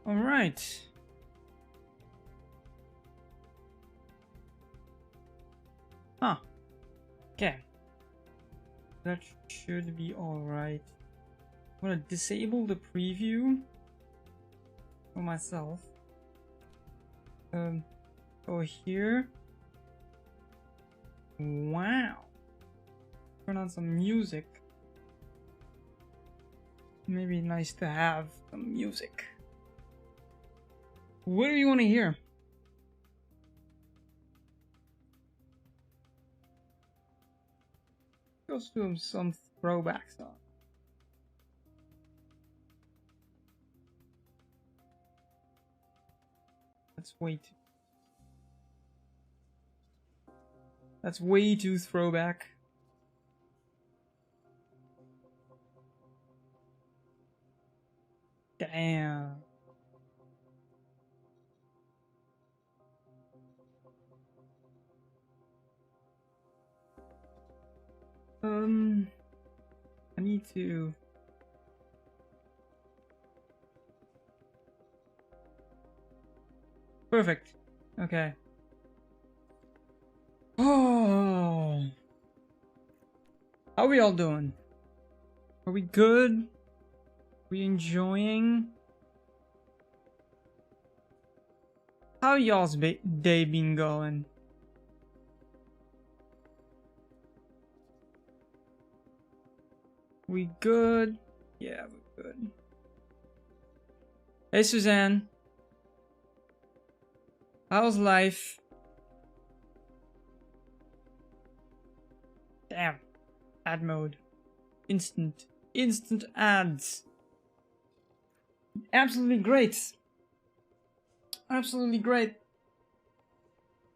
All right. Huh. Okay. That should be all right. I'm gonna disable the preview for myself. Go here. Wow. Turn on some music. Maybe nice to have some music. What do you want to hear? Let's do some throwback song. That's way too throwback. Damn. I need to... Perfect. Okay. Oh. How are we all doing? Are we good? Are we enjoying? How y'all's day been going? We good? Yeah, we're good. Hey, Suzanne. How's life? Damn. Ad mode. Instant ads. Absolutely great. Absolutely great.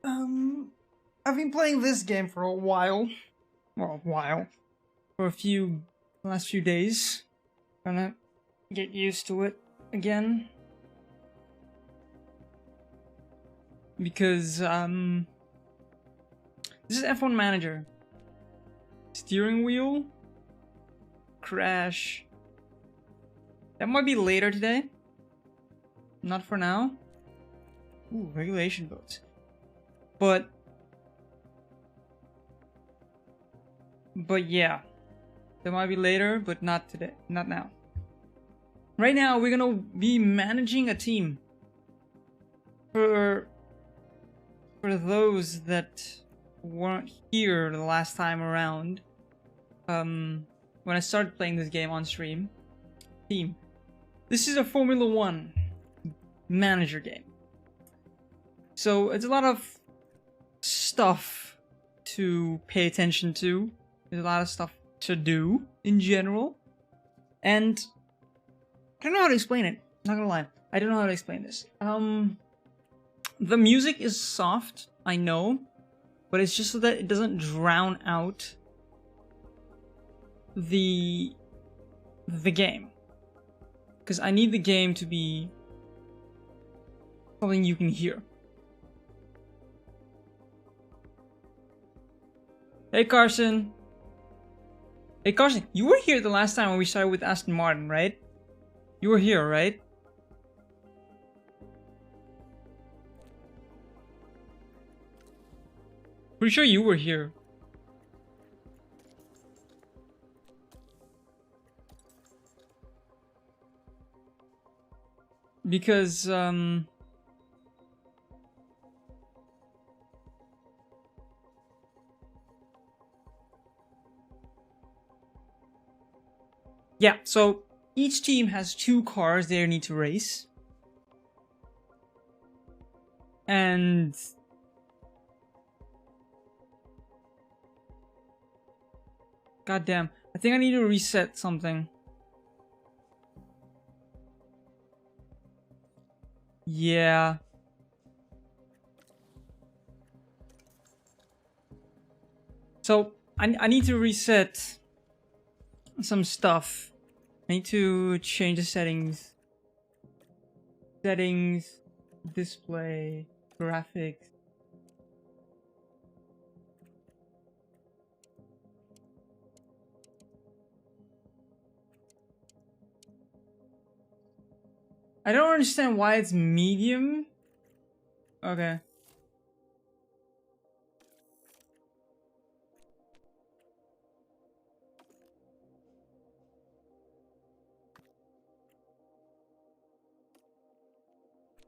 I've been playing this game for a while. Well, for last few days. Gonna get used to it again. Because, this is F1 Manager. Steering wheel. Crash. That might be later today. Not for now. Ooh, regulation votes. But yeah. That might be later, but not today. Not now. Right now, we're gonna be managing a team. For those that weren't here the last time around, when I started playing this game on stream, this is a Formula 1 manager game. So it's a lot of stuff to pay attention to. There's a lot of stuff to do in general. And I don't know how to explain it. I'm not gonna lie. I don't know how to explain this. The music is soft, I know, but it's just so that it doesn't drown out the game. Because I need the game to be something you can hear. Hey Carson. Hey Carson, you were here the last time when we started with Aston Martin, right? You were here, right? Pretty sure you were here. Because, yeah, so each team has 2 cars they need to race. And goddamn, I think I need to reset something. Yeah. So I need to reset some stuff. I need to change the settings. Settings, display, graphics. I don't understand why it's medium. Okay.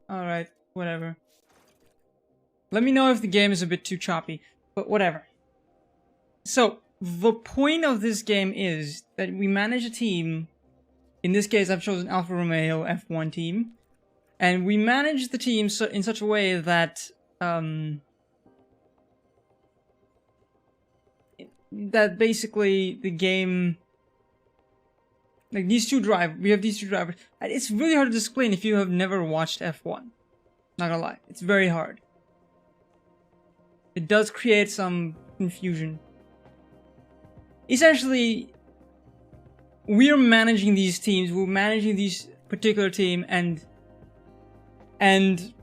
Alright, whatever. Let me know if the game is a bit too choppy, but whatever. So, the point of this game is that we manage a team. In this case, I've chosen Alfa Romeo F1 team. And we manage the team in such a way that, that basically the game... Like, we have these two drivers. It's really hard to explain if you have never watched F1. Not gonna lie, it's very hard. It does create some confusion. Essentially, we're managing these teams, we're managing this particular team, and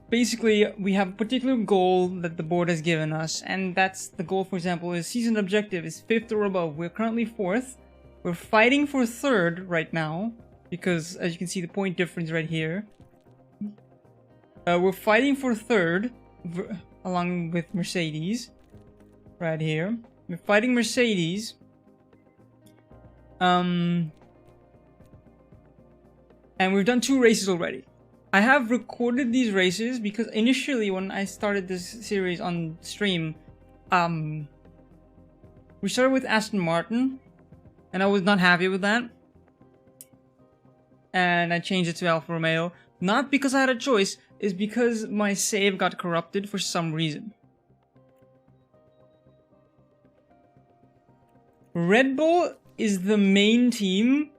basically we have a particular goal that the board has given us, and that's the goal, for example, is season objective is 5th or above. We're currently 4th. We're fighting for 3rd right now, because as you can see the point difference right here. We're fighting for 3rd, along with Mercedes, right here. We're fighting Mercedes. And we've done 2 races already. I have recorded these races because initially when I started this series on stream, we started with Aston Martin, and I was not happy with that. And I changed it to Alfa Romeo. Not because I had a choice, it's because my save got corrupted for some reason. Red Bull is the main team,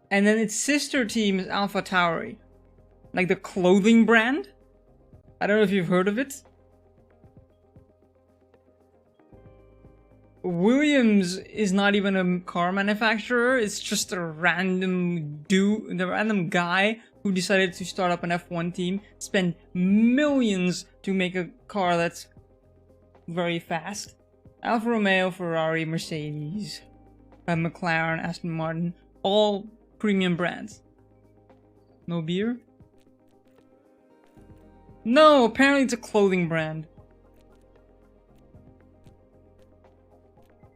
and then its sister team is AlphaTauri. Like the clothing brand? I don't know if you've heard of it. Williams is not even a car manufacturer, it's just a random guy who decided to start up an F1 team, spend millions to make a car that's very fast. Alfa Romeo, Ferrari, Mercedes, McLaren, Aston Martin, all premium brands. No beer? No, apparently it's a clothing brand.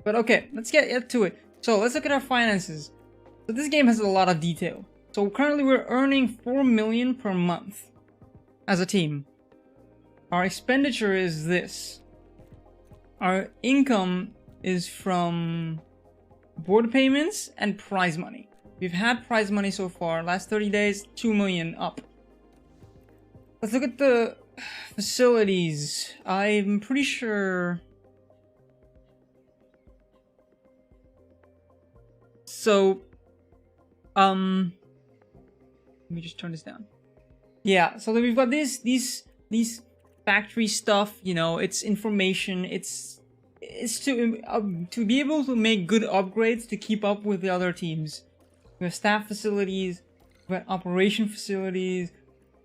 But okay, let's get to it. So let's look at our finances. So this game has a lot of detail. So currently we're earning 4 million per month as a team. Our expenditure is this. Our income is from board payments and prize money. We've had prize money so far. Last 30 days, 2 million up. Let's look at the facilities. I'm pretty sure... So, let me just turn this down. Yeah, so we've got these factory stuff, you know, it's information, it's to be able to make good upgrades to keep up with the other teams. We have staff facilities, we have operation facilities.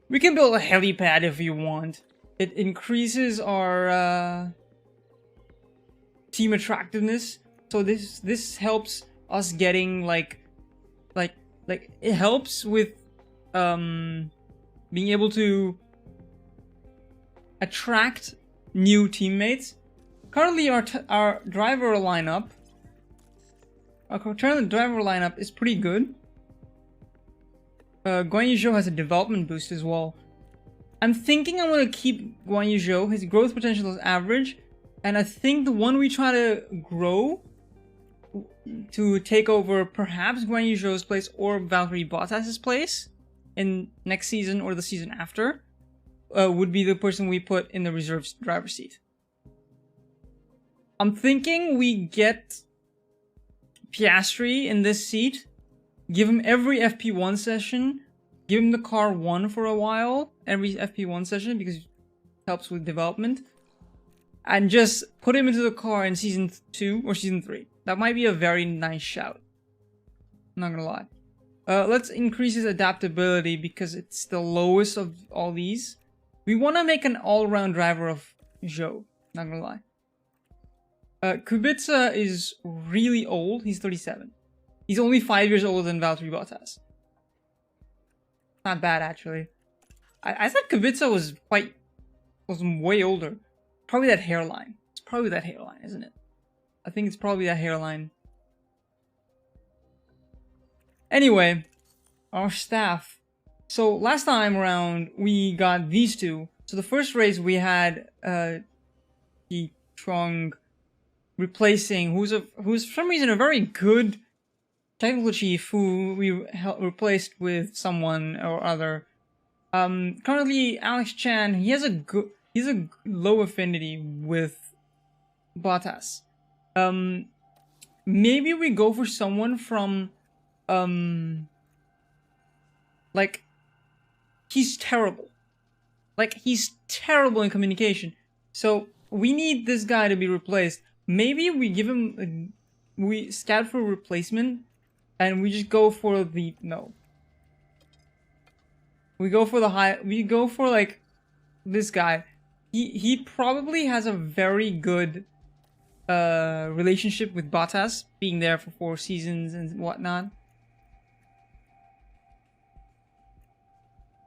We can build a helipad if you want. It increases our team attractiveness. So this helps us getting like it helps with being able to attract new teammates. Currently our driver lineup is pretty good. Guan Yu Zhou has a development boost as well. I'm thinking I'm gonna keep Guan Yu Zhou. His growth potential is average, and I think the one we try to grow to take over perhaps Guan Yu Zhou's place or Valtteri Bottas' place in next season or the season after would be the person we put in the reserve driver's seat. I'm thinking we get Piastri in this seat, give him every FP1 session, give him the car 1 for a while, every FP1 session because it helps with development, and just put him into the car in season 2 or season 3. That might be a very nice shout. I'm not gonna lie. Let's increase his adaptability because it's the lowest of all these. We want to make an all-round driver of Zhou. Not gonna lie. Kubica is really old. He's 37. He's only 5 years older than Valtteri Bottas. Not bad, actually. I thought Kubica was way older. Probably that hairline. It's probably that hairline, isn't it? I think it's probably that hairline. Anyway, our staff. So last time around, we got these two. So the first race we had the Trung replacing who's for some reason a very good technical chief who we replaced with someone or other. Currently Alex Chan, he's a low affinity with Bottas. Maybe we go for someone from like he's terrible. Like he's terrible in communication. So we need this guy to be replaced. Maybe we give him we scout for a replacement and we just go for the we go for like this guy. He probably has a very good relationship with Bottas, being there for 4 seasons and whatnot.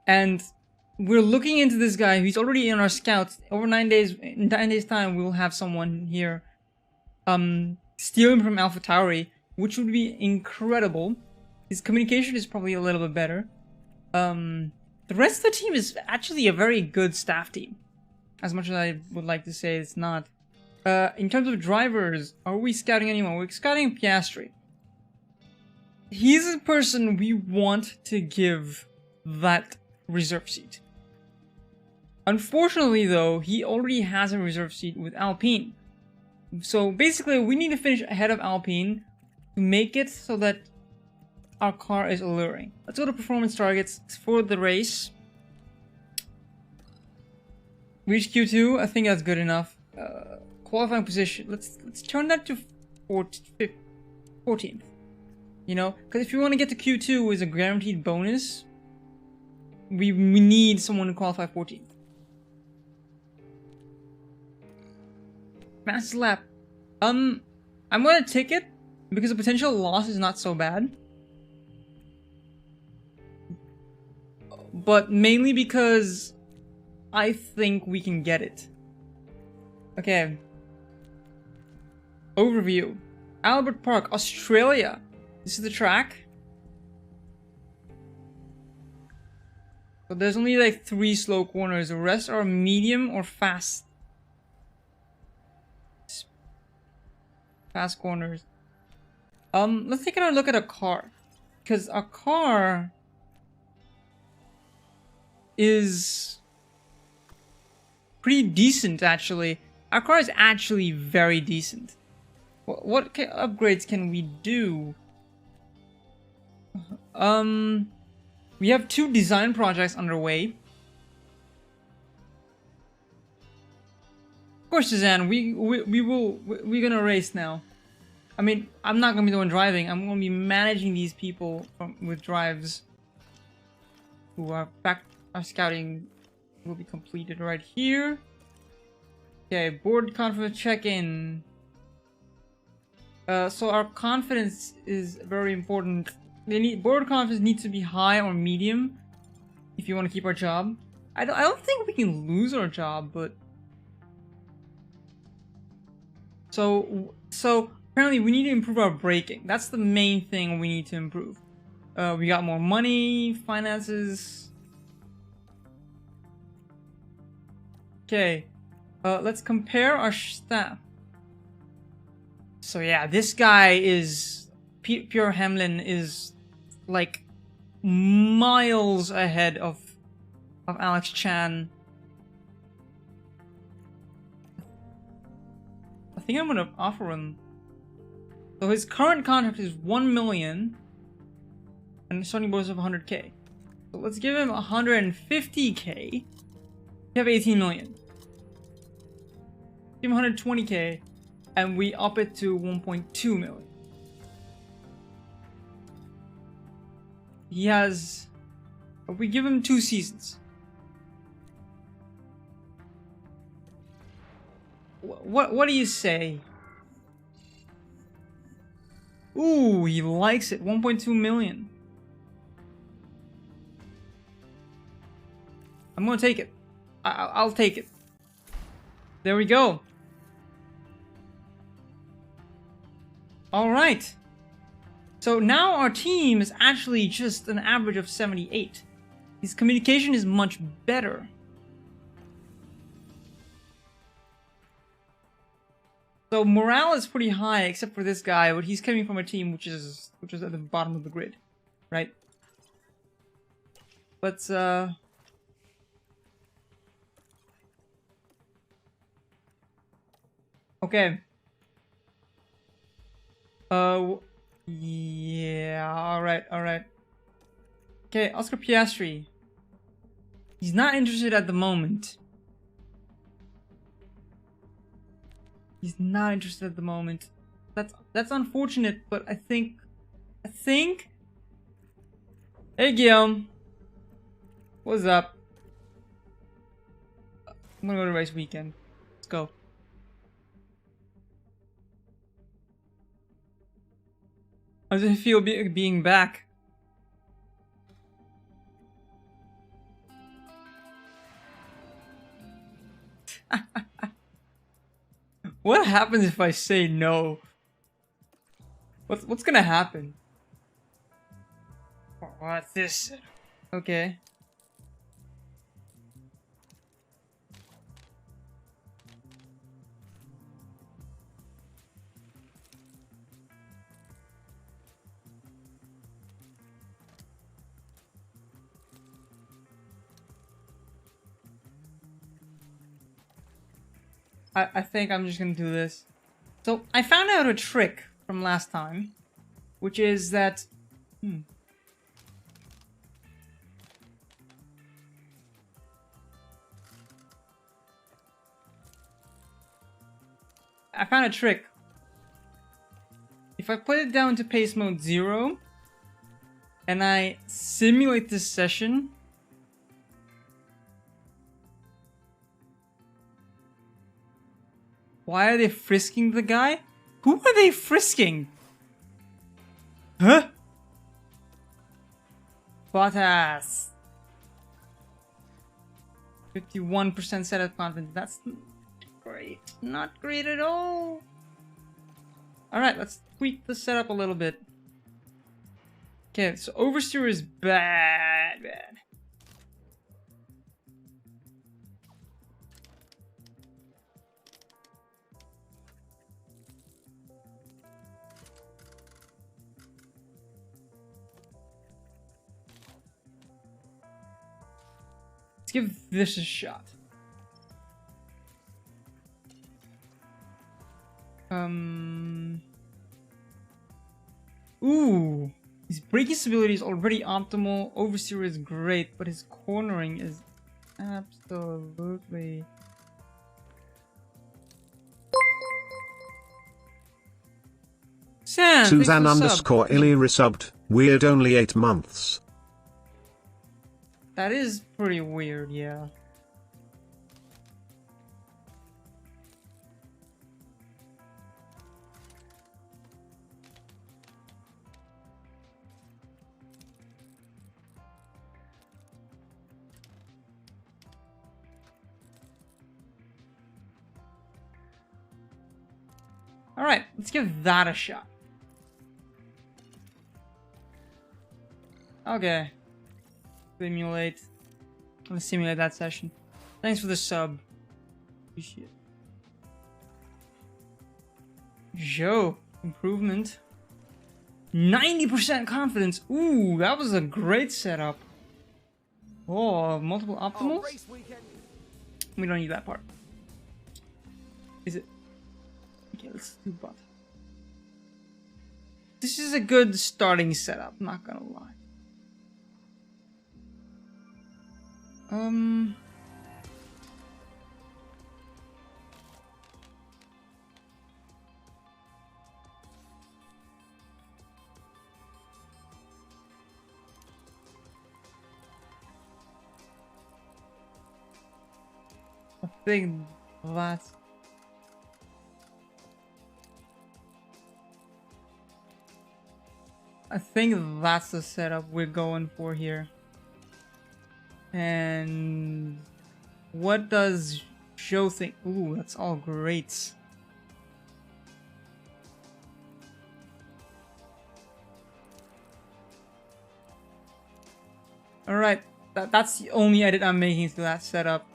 And we're looking into this guy. He's already in our scouts. Over 9 days, in 9 days time, we'll have someone here steal him from AlphaTauri, which would be incredible. His communication is probably a little bit better. The rest of the team is actually a very good staff team. As much as I would like to say it's not. In terms of drivers, are we scouting anyone? We're scouting Piastri. He's the person we want to give that reserve seat. Unfortunately, though, he already has a reserve seat with Alpine. So basically, we need to finish ahead of Alpine to make it so that our car is alluring. Let's go to performance targets for the race. Reach Q2. I think that's good enough. Qualifying position. Let's turn that to 14th. You know, because if you want to get to Q2 as a guaranteed bonus, we need someone to qualify 14th. Fastest lap. I'm gonna take it because the potential loss is not so bad. But mainly because I think we can get it. Okay. Overview. Albert Park, Australia. This is the track. So there's only like 3 slow corners. The rest are medium or fast. Fast corners. Let's take a look at a car. Because a car is pretty decent, actually. Our car is actually very decent. What upgrades can we do? We have 2 design projects underway. Of course, Suzanne, we're gonna race now. I mean, I'm not gonna be the one driving. I'm gonna be managing these people with drives. Who are back? Our scouting will be completed right here. Okay, board confidence check-in. So our confidence is very important. Board confidence needs to be high or medium if you want to keep our job. I don't think we can lose our job, but so apparently we need to improve our braking. That's the main thing we need to improve. We got more money, finances. Okay, let's compare our staff. So yeah, this guy is Pierre Hamlin is like miles ahead of Alex Chan. I think I'm gonna offer him. So his current contract is 1 million and starting bonus of 100k. So let's give him 150k. We have 18 million. Give him 120k and we up it to 1.2 million. He has... we give him 2 seasons. What do you say? Ooh, he likes it. 1.2 million. I'm gonna take it. I'll take it. There we go. Alright. So now our team is actually just an average of 78. His communication is much better. So morale is pretty high, except for this guy, but he's coming from a team which is at the bottom of the grid, right? But okay. Yeah. All right. Okay, Oscar Piastri. He's not interested at the moment. He's not interested at the moment. That's unfortunate, but I think. Hey, Guillaume. What's up? I'm gonna go to race weekend. Let's go. How does it feel being back? What happens if I say no? What's gonna happen? What's this? Okay. I think I'm just gonna do this. So I found out a trick from last time, which is that I found a trick. If I put it down to pace mode 0 and I simulate this session, why are they frisking the guy? Who are they frisking? Huh? Bottas. 51% setup confidence. That's not great. Not great at all. Alright, let's tweak the setup a little bit. Okay, so oversteer is bad. Let's give this a shot. Ooh. His braking stability is already optimal. Oversteer is great, but his cornering is absolutely... Sam, Suzanne underscore Illy resubbed. Weird, only 8 months. That is pretty weird, yeah. Alright, let's give that a shot. Okay. Simulate. Let's simulate that session. Thanks for the sub. Appreciate it. Joe. Improvement. 90% confidence. Ooh, that was a great setup. Oh, multiple optimals? We don't need that part. Is it? Okay, let's do bot. This is a good starting setup, not gonna lie. I think that's... I think that's the setup we're going for here. And what does Joe think? Ooh, that's all great. Alright, that's the only edit I'm making to that setup.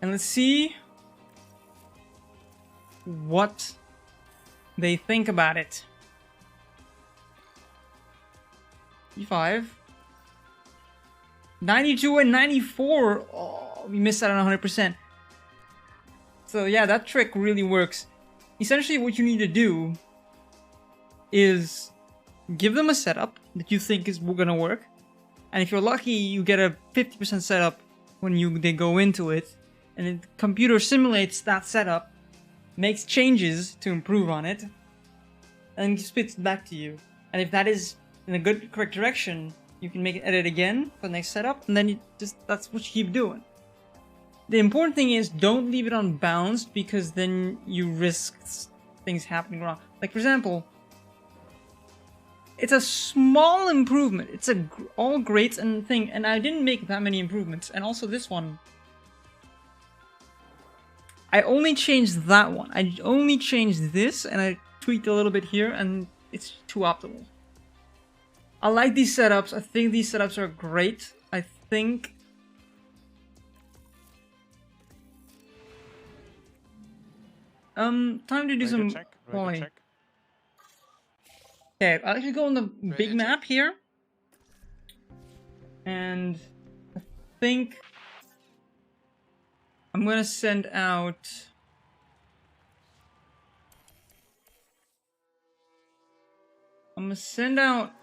And let's see what they think about it. E5. 92 and 94. Oh, we missed out on 100%. So yeah, that trick really works. Essentially what you need to do is give them a setup that you think is gonna work. And if you're lucky, you get a 50% setup when they go into it. And the computer simulates that setup, makes changes to improve on it, and spits it back to you. And if that is in a good, correct direction, you can make an edit again for the next setup, and then that's what you keep doing. The important thing is don't leave it unbalanced, because then you risk things happening wrong. Like, for example, it's a small improvement. It's all great and thing, and I didn't make that many improvements. And also this one, I only changed that one. I only changed this, and I tweaked a little bit here, and it's too optimal. I like these setups. I think these setups are great. I think time to do some polling. Okay, I'll actually go on the big map here. And I think I'm gonna send out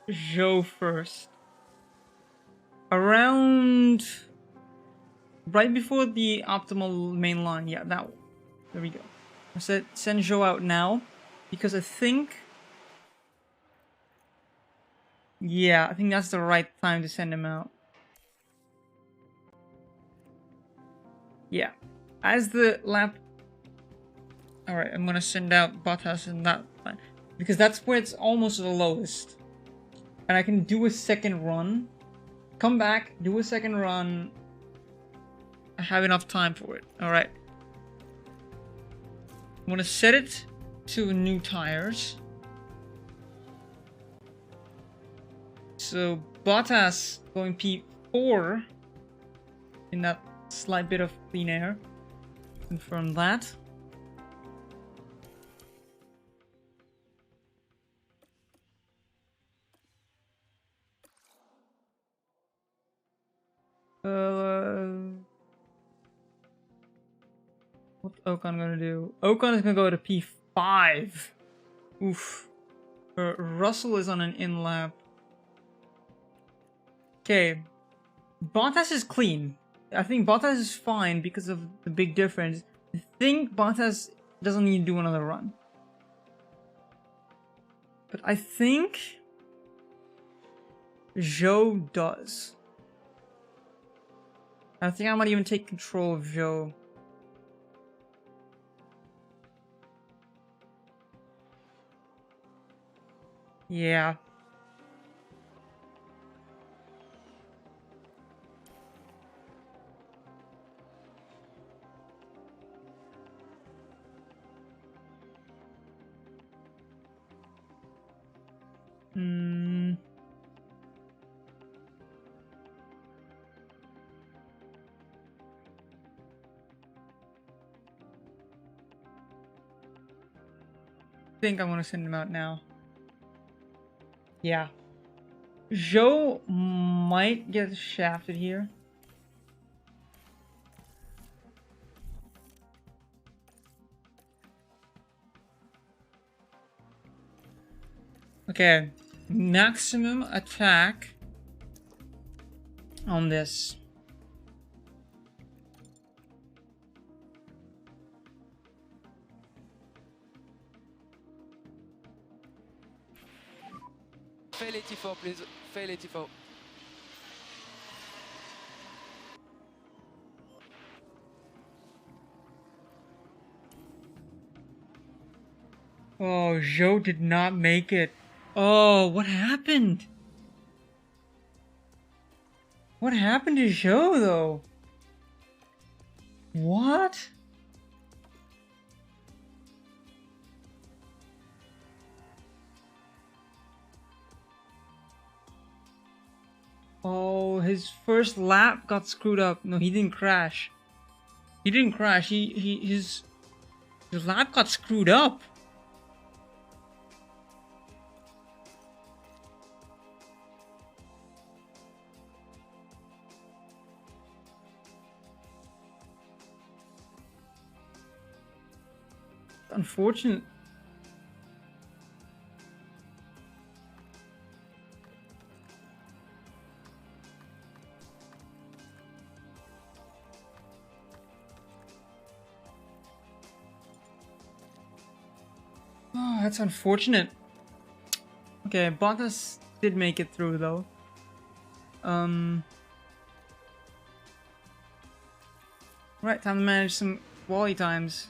Joe first. Around right before the optimal main line. Yeah, that one. There we go. I said send Joe out now because I think that's the right time to send him out. Yeah. As the lap... Alright, I'm gonna send out Bottas in that line. Because that's where it's almost the lowest. And I can do a second run. Come back, do a second run. I have enough time for it. Alright. I'm gonna set it to new tires. So Bottas going P4 in that slight bit of clean air. Confirm that. What's Ocon gonna do? Ocon is gonna go to P5. Oof. Russell is on an in lap. Okay. Bottas is clean. I think Bottas is fine because of the big difference. I think Bottas doesn't need to do another run. But I think Joe does. I think I might even take control of Joe. Yeah. I think I'm gonna send him out now. Yeah. Joe might get shafted here. Okay. Maximum attack on this. Fais les tifos, please. Fais les tifos. Oh, Joe did not make it. Oh, what happened? What happened to Joe though? What? Oh, his first lap got screwed up. No, he didn't crash. He didn't crash. His lap got screwed up. Unfortunate. Oh, that's unfortunate. Okay, Bottas did make it through though. Right, time to manage some quality times.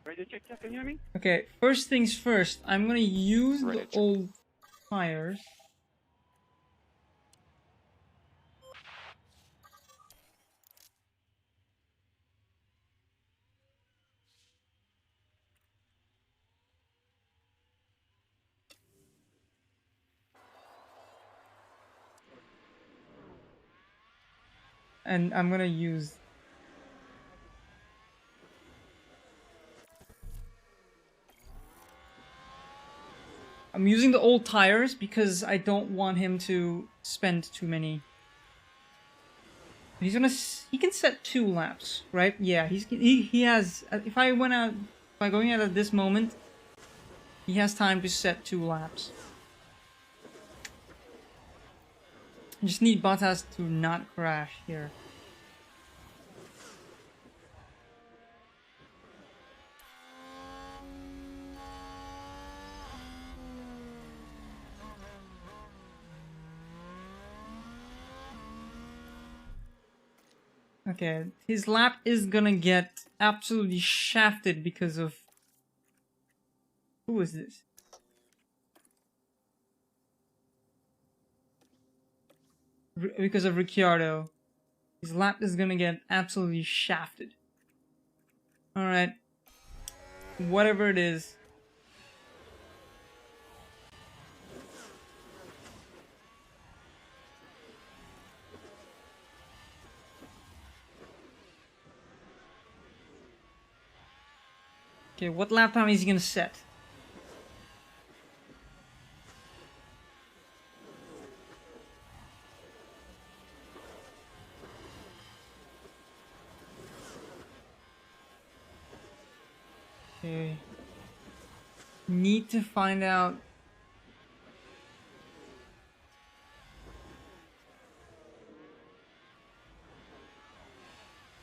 Ready to check, can you hear me? Okay, first things first, I'm gonna use Ready the to check. old tires. And I'm gonna use I'm using the old tires because I don't want him to spend too many. He can set 2 laps, right? Yeah, he has. If I went out by going out at this moment, he has time to set 2 laps. I just need Bottas to not crash here. Okay, his lap is gonna get absolutely shafted because of... Who is this? Because of Ricciardo. His lap is gonna get absolutely shafted. Alright. Whatever it is. Okay, what lap time is he gonna set? Okay. Need to find out.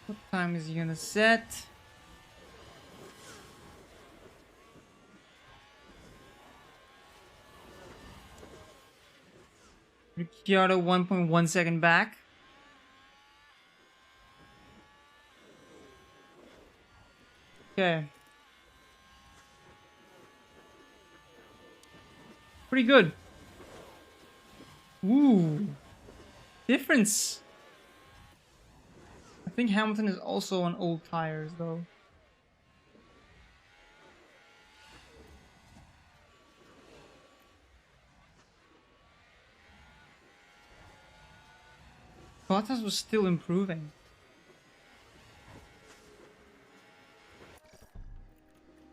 What time is he gonna set? Ricciardo 1.1 second back. Okay. Pretty good. Ooh. Difference. I think Hamilton is also on old tires though. Bottas was still improving.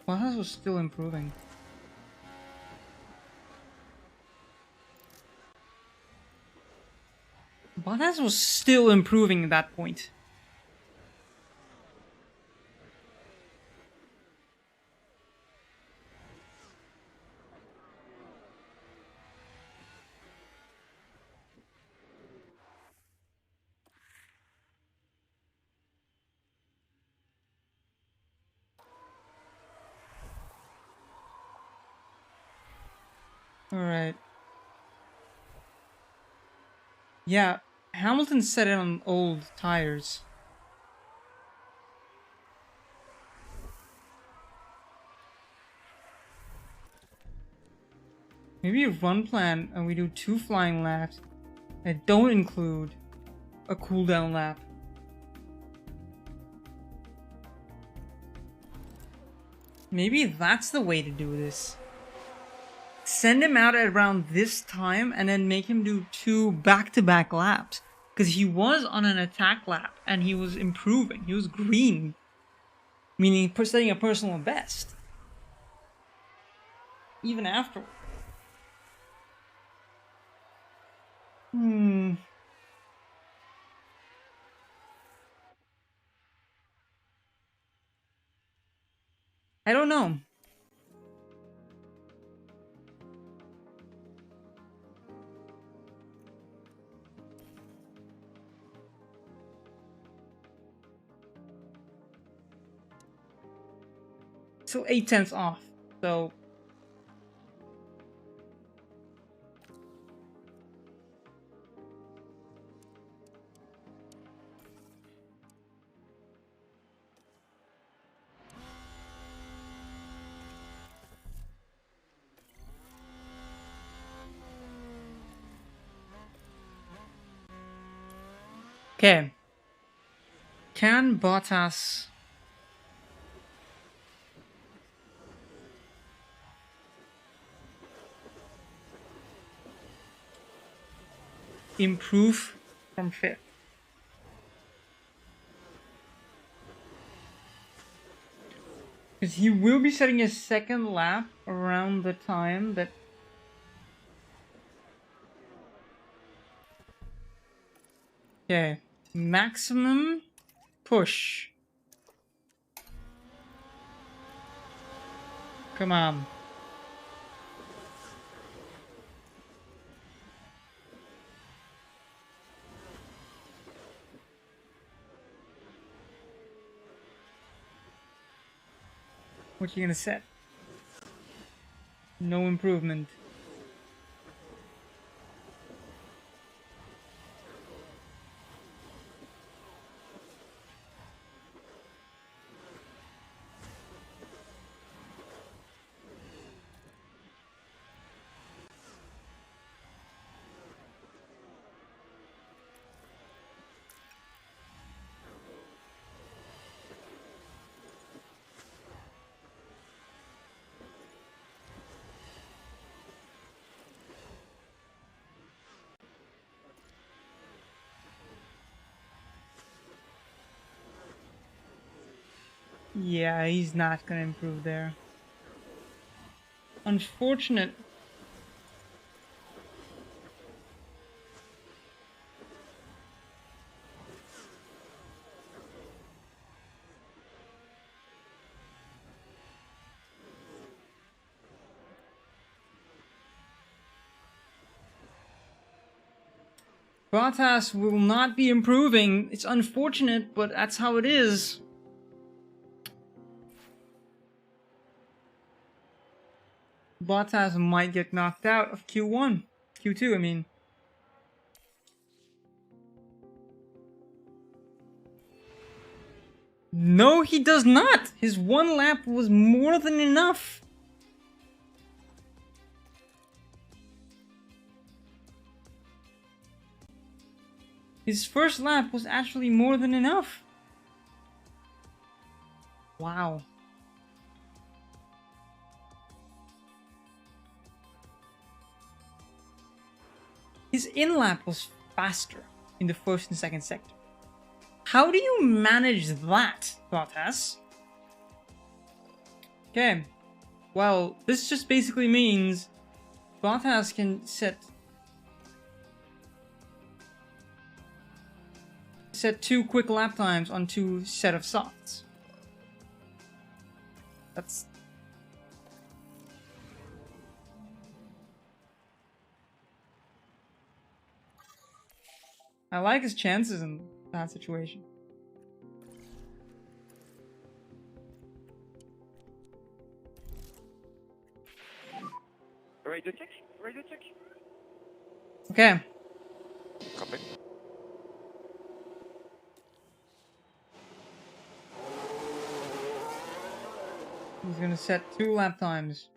Bottas was still improving. Bottas was still improving at that point. Alright. Yeah, Hamilton set it on old tires. Maybe a run plan and we do 2 flying laps. that don't include a cooldown lap. Maybe that's the way to do this. Send him out at around this time and then make him do 2 back-to-back laps. Because he was on an attack lap and he was improving. He was green. Meaning setting a personal best. Even afterward. I don't know. So 8/10 off. So okay. Can Bottas improve from 5th? Because he will be setting his 2nd lap around the time that... Okay. Maximum push. Come on. What you gonna set? No improvement. Yeah, he's not gonna improve there. Unfortunate. Bottas will not be improving. It's unfortunate, but that's how it is. Bottas might get knocked out of Q1. Q2, I mean. No, he does not! His 1 lap was more than enough. His first lap was actually more than enough. Wow. His in-lap was faster in the 1st and 2nd sector. How do you manage that, Bottas? Okay. Well, this just basically means Bottas can set 2 quick lap times on 2 set of softs. That's... I like his chances in that situation. Radio check. Radio check. Okay. Copy. He's gonna set 2 lap times.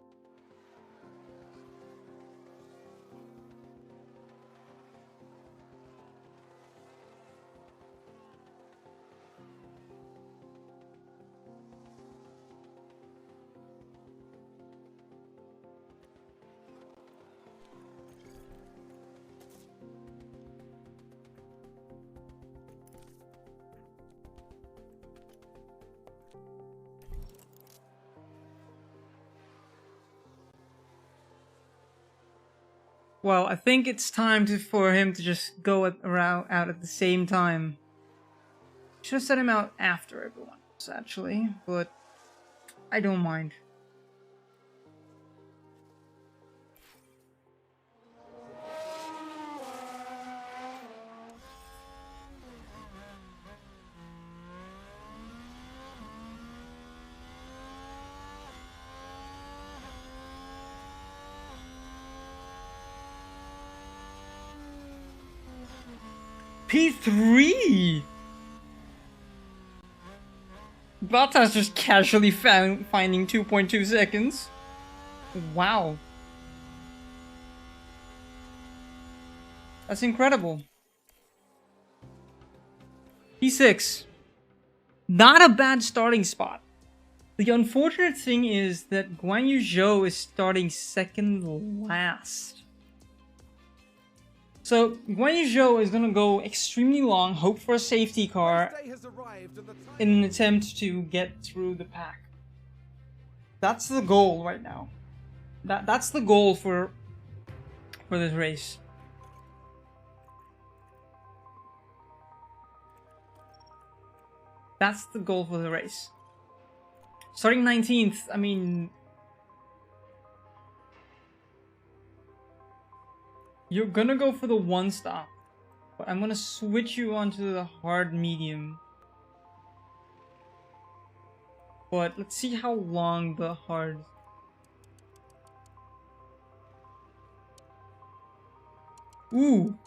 Well, I think it's time for him to just go out at the same time. Should have set him out after everyone else, actually, but I don't mind. P3! Bottas just casually finding 2.2 seconds. Wow. That's incredible. P6. Not a bad starting spot. The unfortunate thing is that Guan Yu Zhou is starting second last. So Guan Yu Zhou is gonna go extremely long, hope for a safety car in an attempt to get through the pack. That's the goal right now. That's the goal for this race. That's the goal for the race. Starting 19th, I mean... You're gonna go for the one stop. But I'm gonna switch you onto the hard medium. But let's see how long the hard... Ooh!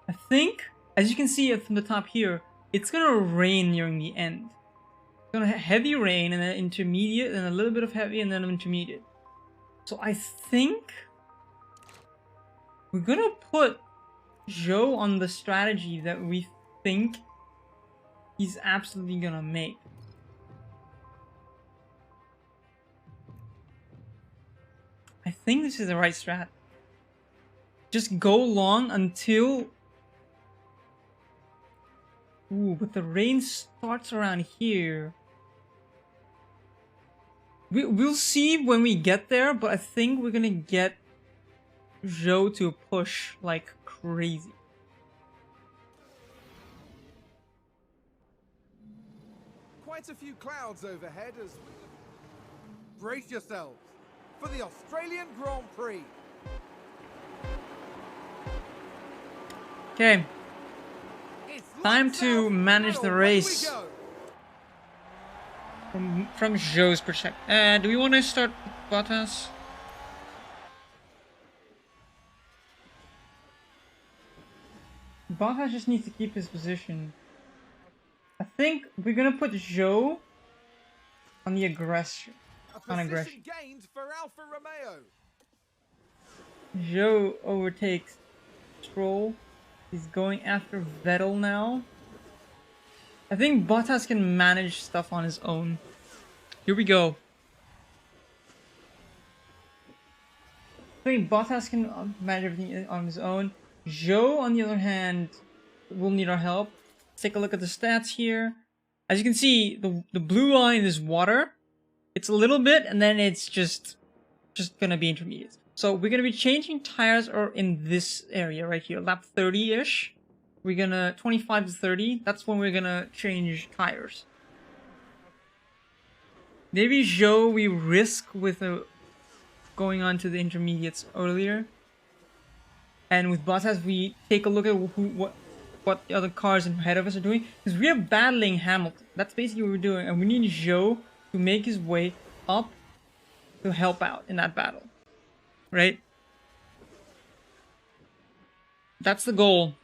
I think, as you can see from the top here, it's gonna rain nearing the end. It's gonna have heavy rain and then intermediate and a little bit of heavy and then intermediate. So I think we're gonna put Zhou on the strategy that we think he's absolutely gonna make. I think this is the right strat. Just go long until... Ooh, but the rain starts around here. We'll see when we get there, but I think we're gonna get Zhou to push like crazy. Quite a few clouds overhead as... Brace yourselves for the Australian Grand Prix. Okay. Time to manage the race. From Zhou's perspective. Do we want to start Bottas? Bottas just needs to keep his position. I think we're gonna put Zhou on the aggression. On aggression. Gained for Alfa Romeo. Zhou overtakes Stroll. He's going after Vettel now. I think Bottas can manage stuff on his own. Here we go. I think Bottas can manage everything on his own. Zhou, on the other hand, will need our help. Let's take a look at the stats here. As you can see, the blue line is water. It's a little bit, and then it's just gonna be intermediate. So we're gonna be changing tires or in this area right here, lap 30-ish. We're gonna 25 to 30. That's when we're gonna change tires. Maybe Zhou we risk with going on to the intermediates earlier, and with Bottas we take a look at what the other cars ahead of us are doing, because we are battling Hamilton. That's basically what we're doing, and we need Zhou to make his way up to help out in that battle. Right? That's the goal.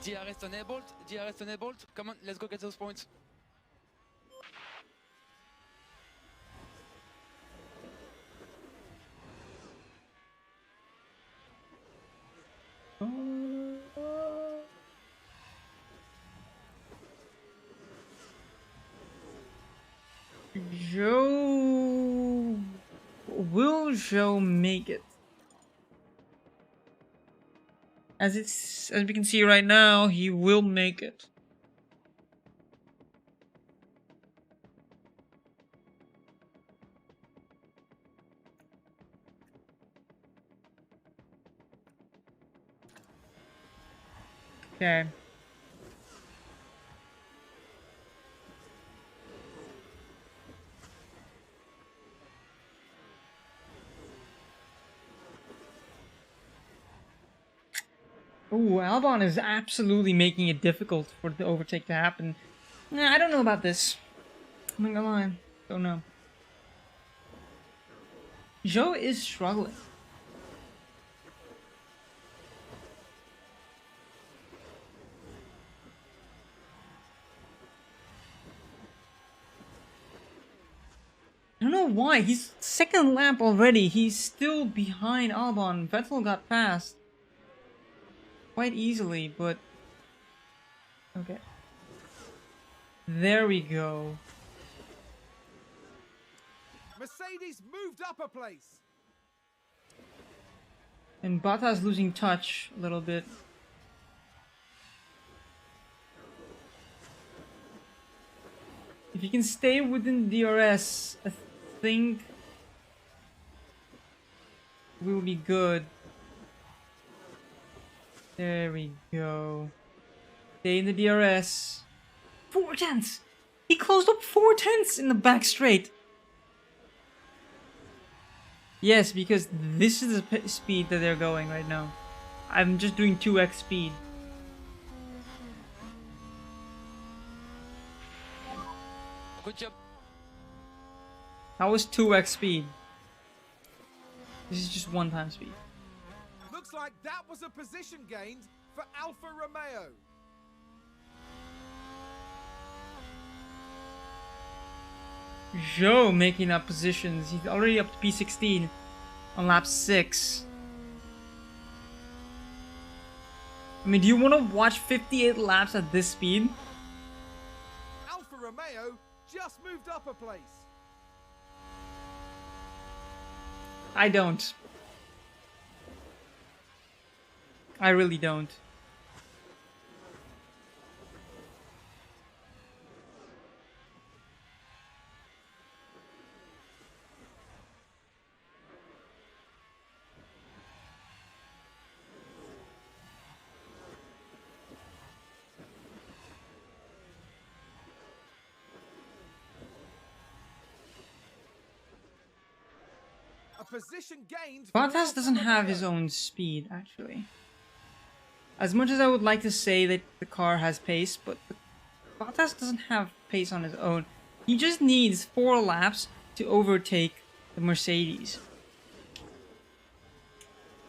DRS enabled, DRS enabled. Come on, let's go get those points. Zhou... Will Zhou make it? As we can see right now, he will make it. Okay. Ooh, Albon is absolutely making it difficult for the overtake to happen. Nah, I don't know about this. I'm not gonna lie. Don't know. Joe is struggling. I don't know why. He's second lap already. He's still behind Albon. Vettel got past quite easily, but... Okay. There we go. Mercedes moved up a place. And Bottas losing touch a little bit. If you can stay within DRS, I think we'll be good. There we go. Stay in the DRS. 4 tenths! He closed up 4 tenths in the back straight. Yes, because this is the speed that they're going right now. I'm just doing 2x speed. Good job. That was 2x speed. This is just 1 time speed. Looks like that was a position gained for Alfa Romeo. Joe making up positions. He's already up to P16 on lap 6. I mean, do you want to watch 58 laps at this speed? Alfa Romeo just moved up a place. I don't. I really don't. A position gained for Bottas Alfa doesn't have Romeo. his own speed, actually. As much as I would like to say that the car has pace, but Bottas doesn't have pace on his own. He just needs 4 laps to overtake the Mercedes.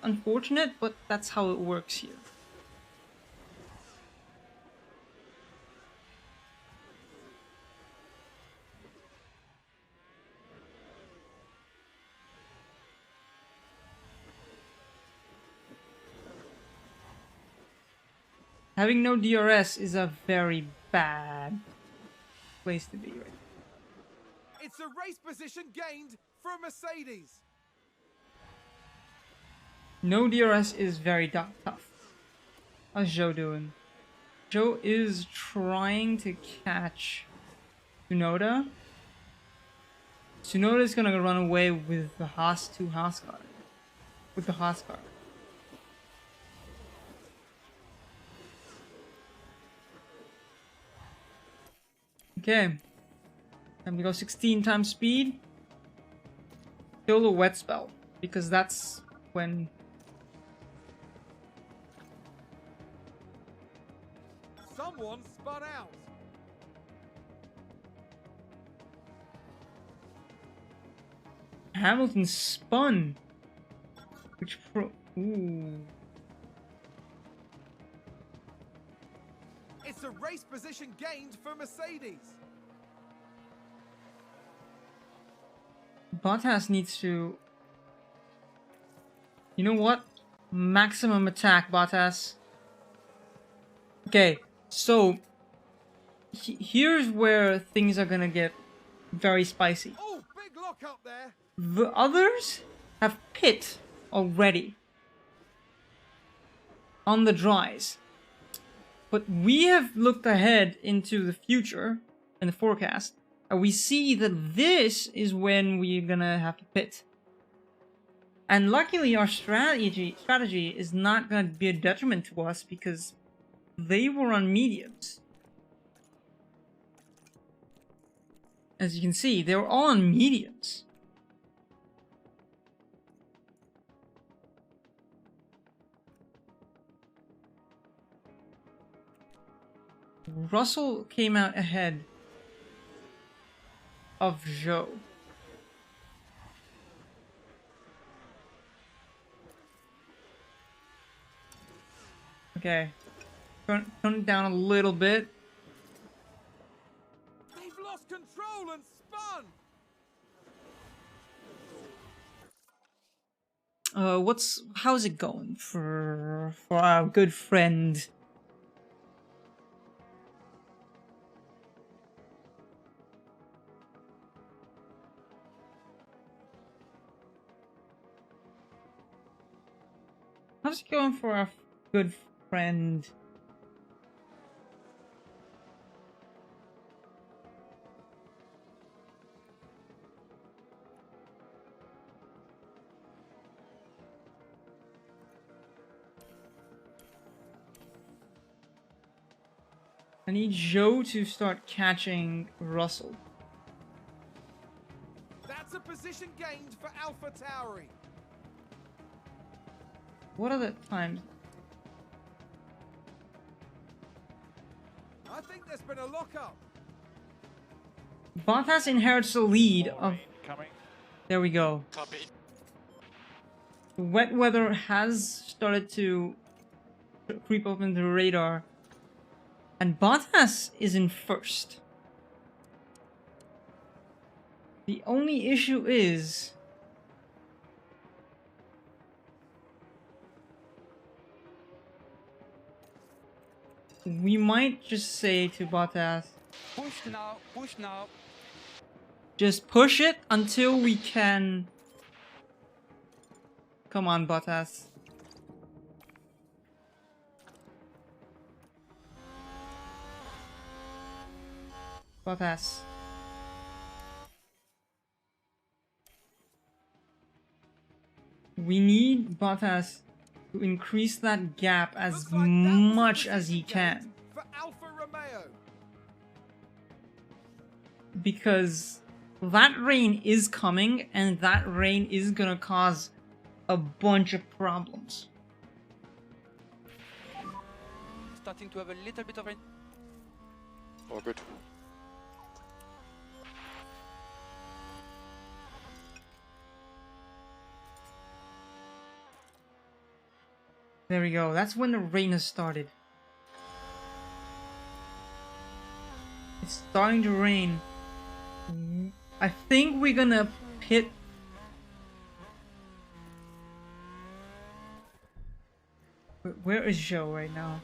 Unfortunate, but that's how it works here. Having no DRS is a very bad place to be right now. It's a race position gained for Mercedes. No DRS is very tough. How's Joe doing? Joe is trying to catch Tsunoda. Tsunoda is gonna run away with the Haas 2 Haas car. With the Haas car. Okay. Time to go 16 times speed. Kill the wet spell. Because that's when... Someone spun out. Hamilton spun. Which ooh. It's a race position gained for Mercedes. Bottas needs to... You know what? Maximum attack, Bottas. Okay, so... Here's where things are gonna get very spicy. Oh, big lock up there. The others have pit already. On the dries. But we have looked ahead into the future and the forecast, and we see that this is when we're gonna have to pit. And luckily our strategy is not gonna be a detriment to us, because they were on mediums. As you can see, they were all on mediums. Russell came out ahead of Zhou. Okay. Turn it down a little bit. They've lost control and spun. How's it going for our good friend? How's it going for our good friend? I need Zhou to start catching Russell. That's a position gained for Alpha Tauri. What are the times? I think there's been a lockup. Bottas inherits the lead of... Coming. There we go. Copy. Wet weather has started to creep up into the radar. And Bottas is in first. The only issue is... we might just say to Bottas, Push now, push now. just push it until we can... Come on, Bottas. Bottas. We need Bottas to increase that gap as Looks like that was a much as position he can. gained for Alfa Romeo. Because that rain is coming and that rain is gonna cause a bunch of problems. Starting to have a little bit of rain. All good. There we go. That's when the rain has started. It's starting to rain. I think we're gonna pit. Where is Zhou right now?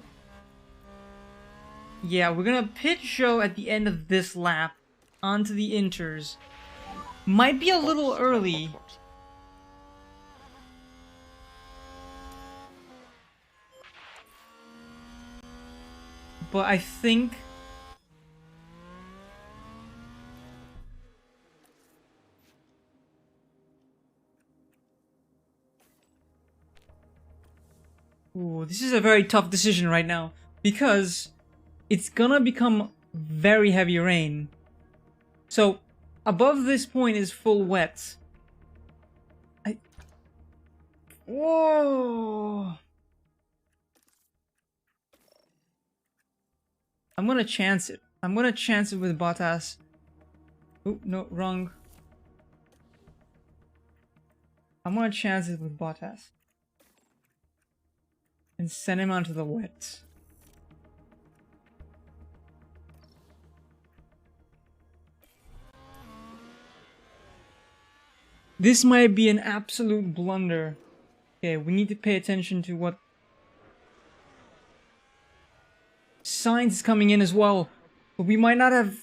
Yeah, we're gonna pit Zhou at the end of this lap onto the inters. Might be a little early. But I think... Ooh, this is a very tough decision right now. Because it's gonna become very heavy rain. So, above this point is full wet. Whoa! I'm gonna chance it. I'm gonna chance it with Bottas. Oh, no, wrong. I'm gonna chance it with Bottas. And send him onto the wet. This might be an absolute blunder. Okay, we need to pay attention to what... Sainz is coming in as well, but we might not have...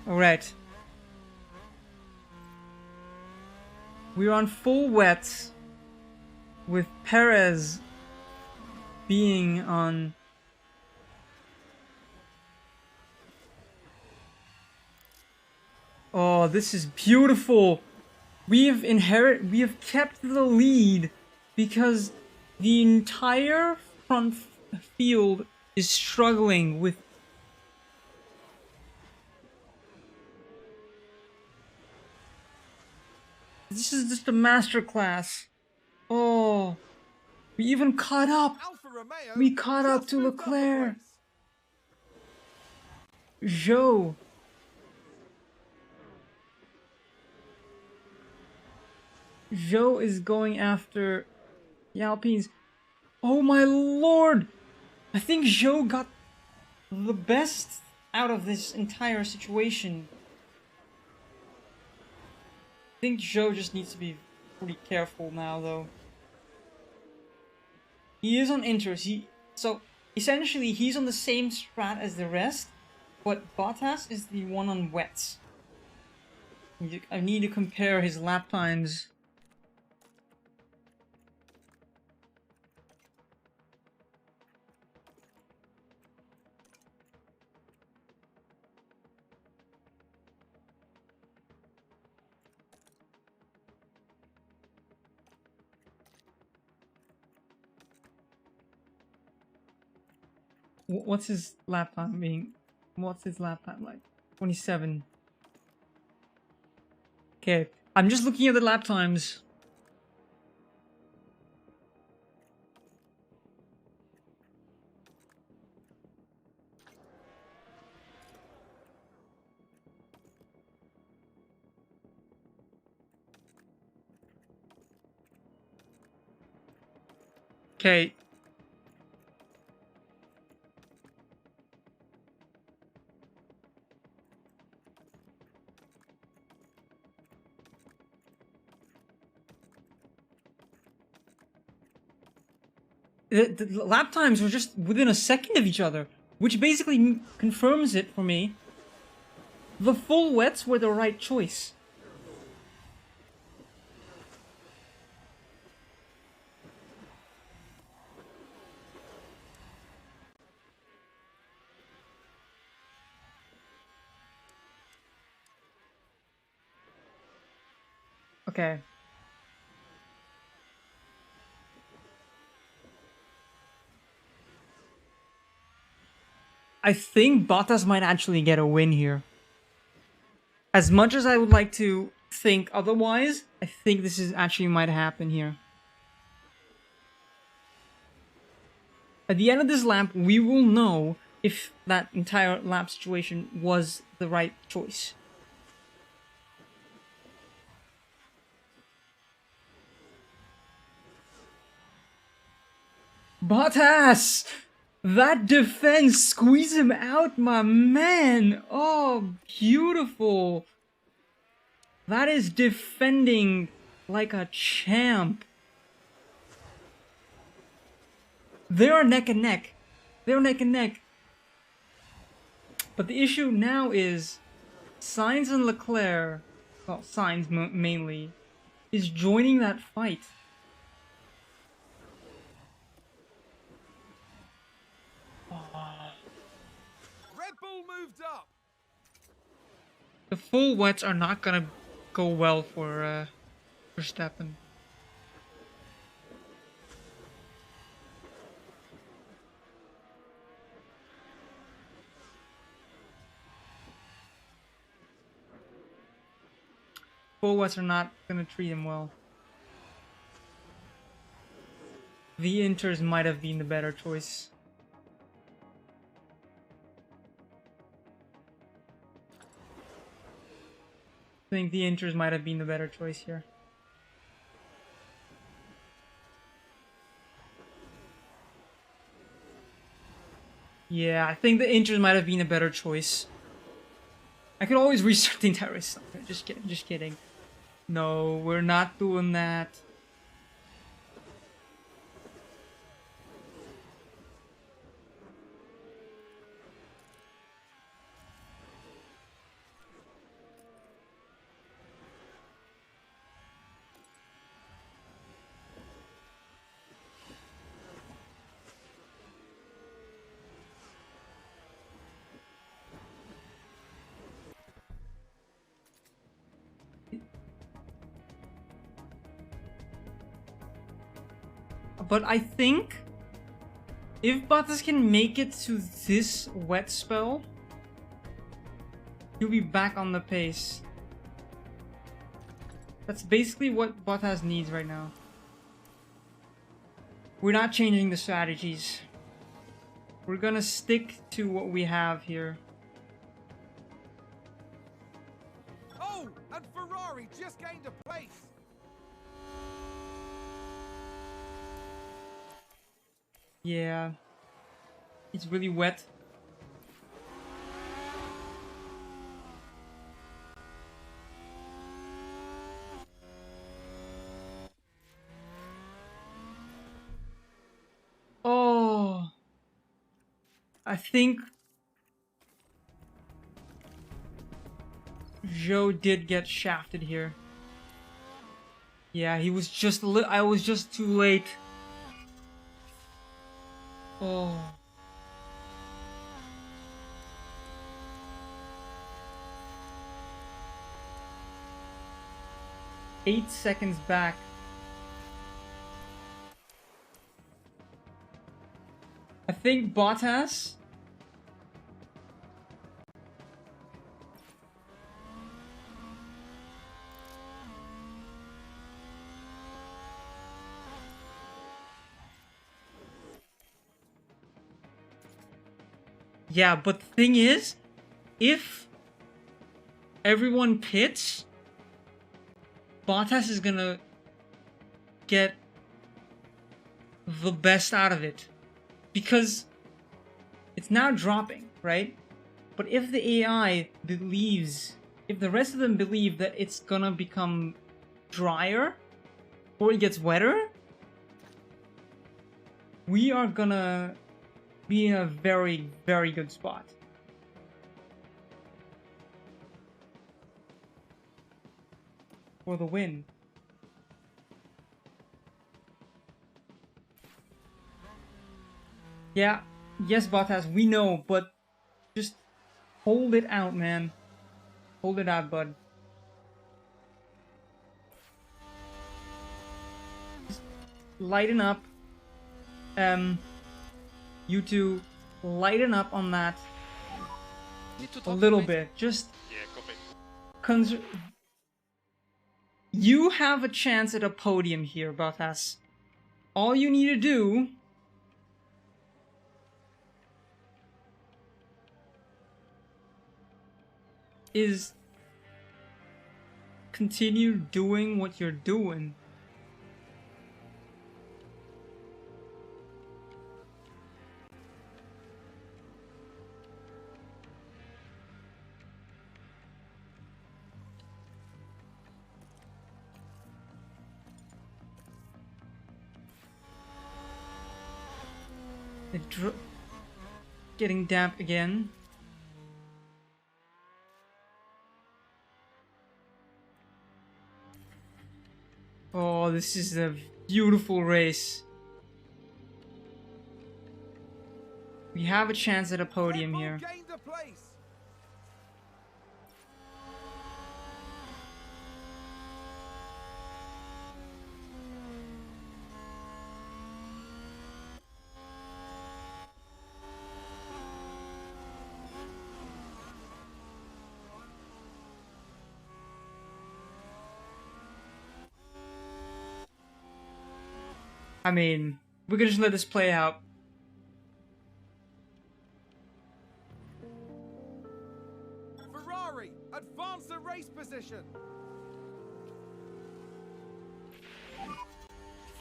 Alright. We're on full wet. with Perez being on... Oh, this is beautiful. We have kept the lead because the entire front field is struggling with... This is just a masterclass. Oh, we even caught up. Alfa Romeo We caught up just to moved up a Leclerc. place. Zhou. Zhou is going after the Alpines. Oh my lord! I think Zhou got the best out of this entire situation. I think Zhou just needs to be pretty careful now, though. He is on inters. So essentially he's on the same strat as the rest, but Bottas is the one on wets. I need to compare his lap times. What's his lap time being? What's his lap time like? 27. Okay, I'm just looking at the lap times. Okay. The lap times were just within a second of each other, which basically confirms it for me. The full wets were the right choice. Okay. I think Bottas might actually get a win here. As much as I would like to think otherwise, I think this is actually might happen here. At the end of this lap, we will know if that entire lap situation was the right choice. Bottas! That defense, squeeze him out, my man! Oh, beautiful! That is defending like a champ. They are neck and neck. They're neck and neck. But the issue now is Sainz and Leclerc, well, Sainz mainly, is joining that fight. Red Bull moved up. The full wets are not gonna go well for Verstappen. Full wets are not gonna treat him well. The inters might have been the better choice. I think the inters might have been the better choice here. Yeah, I think the inters might have been a better choice. I could always restart the entire system. Just kidding, just kidding. No, we're not doing that. but I think if Bottas can make it to this wet spell, he'll be back on the pace. That's basically what Bottas needs right now. We're not changing the strategies. We're gonna stick to what we have here. Oh, and Ferrari just gained a place. Yeah. It's really wet. Oh. I think Joe did get shafted here. Yeah, he was just I was just too late. Oh. Eight seconds back. I think Bottas yeah, but the thing is, if everyone pits, Bottas is gonna get the best out of it. Because it's now dropping, right? But if the AI believes, if the rest of them believe that it's gonna become drier, or it gets wetter, we are gonna be in a very, very good spot. For the win. Yeah, yes, Bottas, we know, but just hold it out, man. Hold it out, bud. Just lighten up. You two, lighten up on that a little bit. Just you have a chance at a podium here, Bottas. All you need to do is continue doing what you're doing. Getting damp again. Oh, this is a beautiful race. We have a chance at a podium here. Gained a place. I mean, we're gonna just let this play out. Ferrari, advance the race position.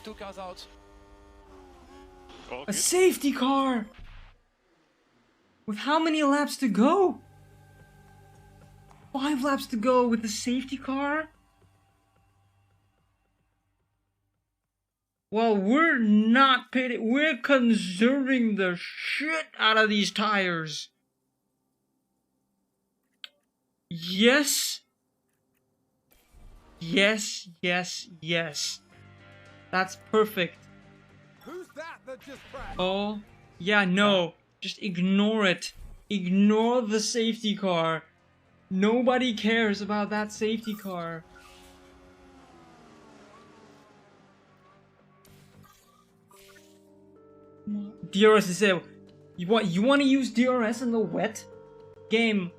2 cars out. Oh, A good. safety car! With how many laps to go? 5 laps to go with the safety car? Well, we're not pitting. We're conserving the shit out of these tires. Yes. Yes, yes, yes. That's perfect. Who's that just crashed? Oh, yeah, no. Just ignore it. Ignore the safety car. Nobody cares about that safety car. DRS disabled. You want to use DRS in the wet game?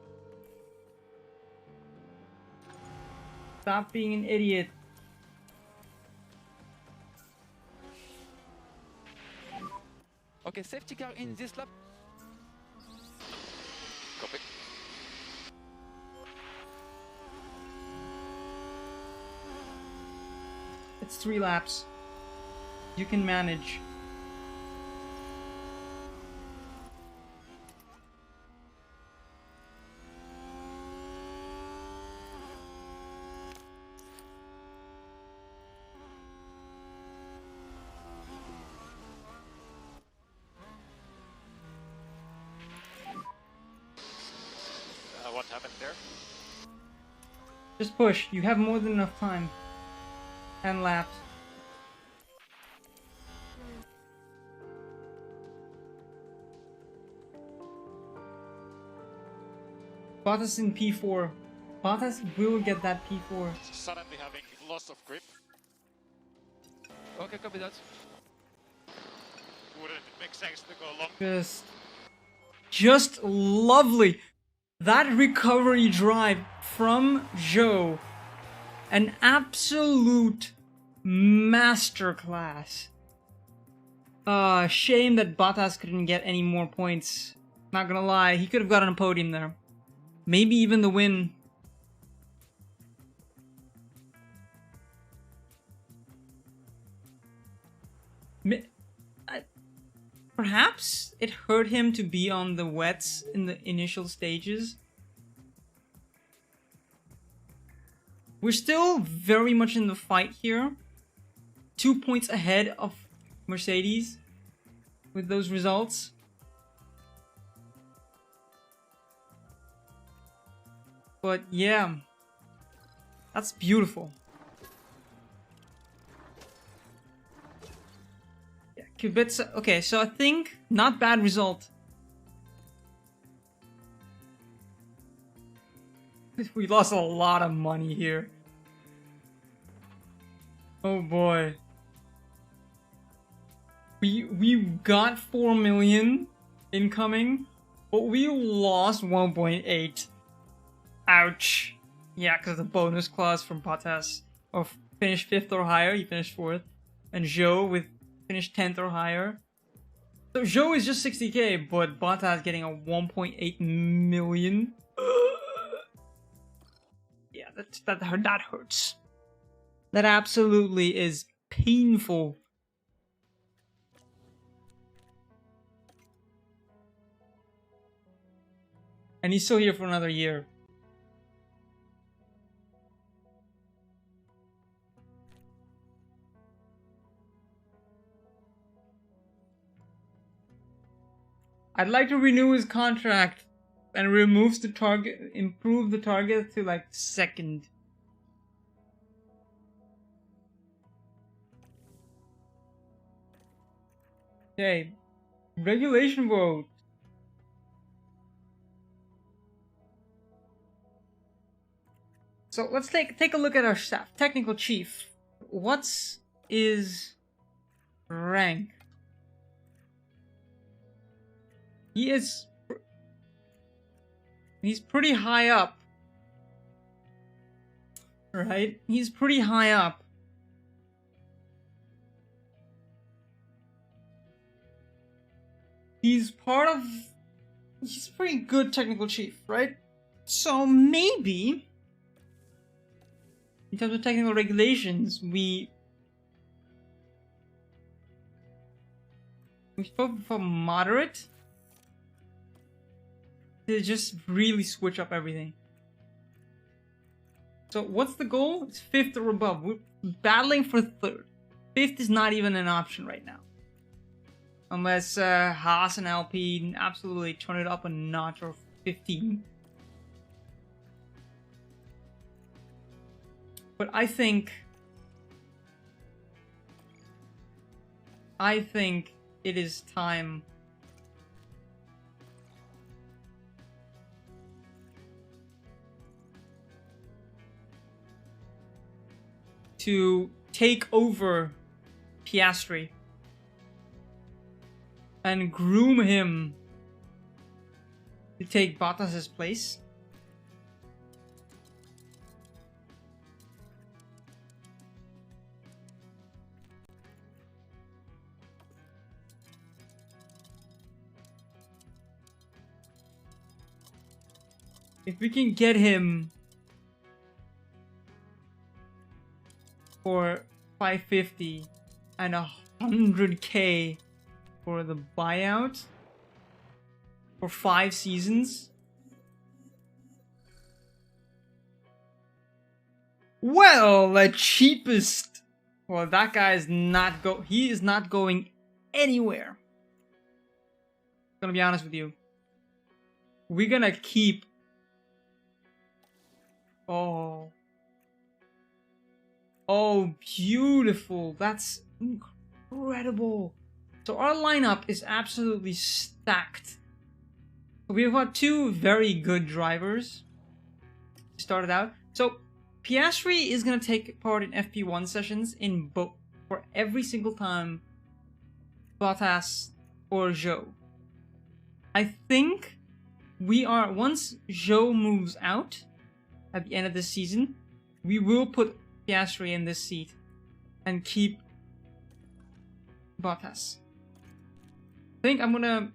Stop being an idiot. Okay, safety car in this lap. Copy. It's 3 laps. You can manage. What happened there? Just push. You have more than enough time. 10 laps. Bottas in P4. Bottas will get that P4. Suddenly having loss of grip. Okay, copy that. Wouldn't it make sense to go long? Just lovely. That recovery drive from Zhou. An absolute masterclass. Shame that Bottas couldn't get any more points. Not gonna lie, he could have gotten a podium there. Maybe even the win. Perhaps it hurt him to be on the wets in the initial stages. We're still very much in the fight here. 2 points ahead of Mercedes with those results. But yeah, that's beautiful. Yeah, Kubica. Okay, so I think not bad result. We lost a lot of money here. Oh boy. We got 4 million incoming, but we lost 1.8. Ouch. Yeah, because the bonus clause from Bottas of finish 5th or higher, he finished 4th. And Zhou with finished 10th or higher. So Zhou is just 60k, but Bottas getting a 1.8 million. Yeah, that hurts. That absolutely is painful. And he's still here for another year. I'd like to renew his contract and removes the target, improve the target to like 2nd. Okay, regulation vote. So let's take a look at our staff. Technical chief. What's his rank? He's pretty high up. Right? He's pretty high up. He's a pretty good technical chief, right? So maybe in terms of technical regulations, we spoke for moderate to just really switch up everything. So what's the goal? It's 5th or above. We're battling for 3rd. 5th is not even an option right now. Unless Haas and Alpine absolutely turn it up a notch or 15. But I think it is time to take over Piastri. and groom him to take Bottas's place. If we can get him for 550 and 100k for the buyout for 5 seasons, well, the cheapest. Well, that guy is not he is not going anywhere. I'm gonna be honest with you. We're gonna keep. Oh, beautiful. That's incredible. So our lineup is absolutely stacked. We've got 2 very good drivers started out. So Piastri is going to take part in FP1 sessions in both for every single time Bottas or Zhou. I think we are, once Zhou moves out at the end of this season, we will put Piastri in this seat and keep Bottas. I think I'm gonna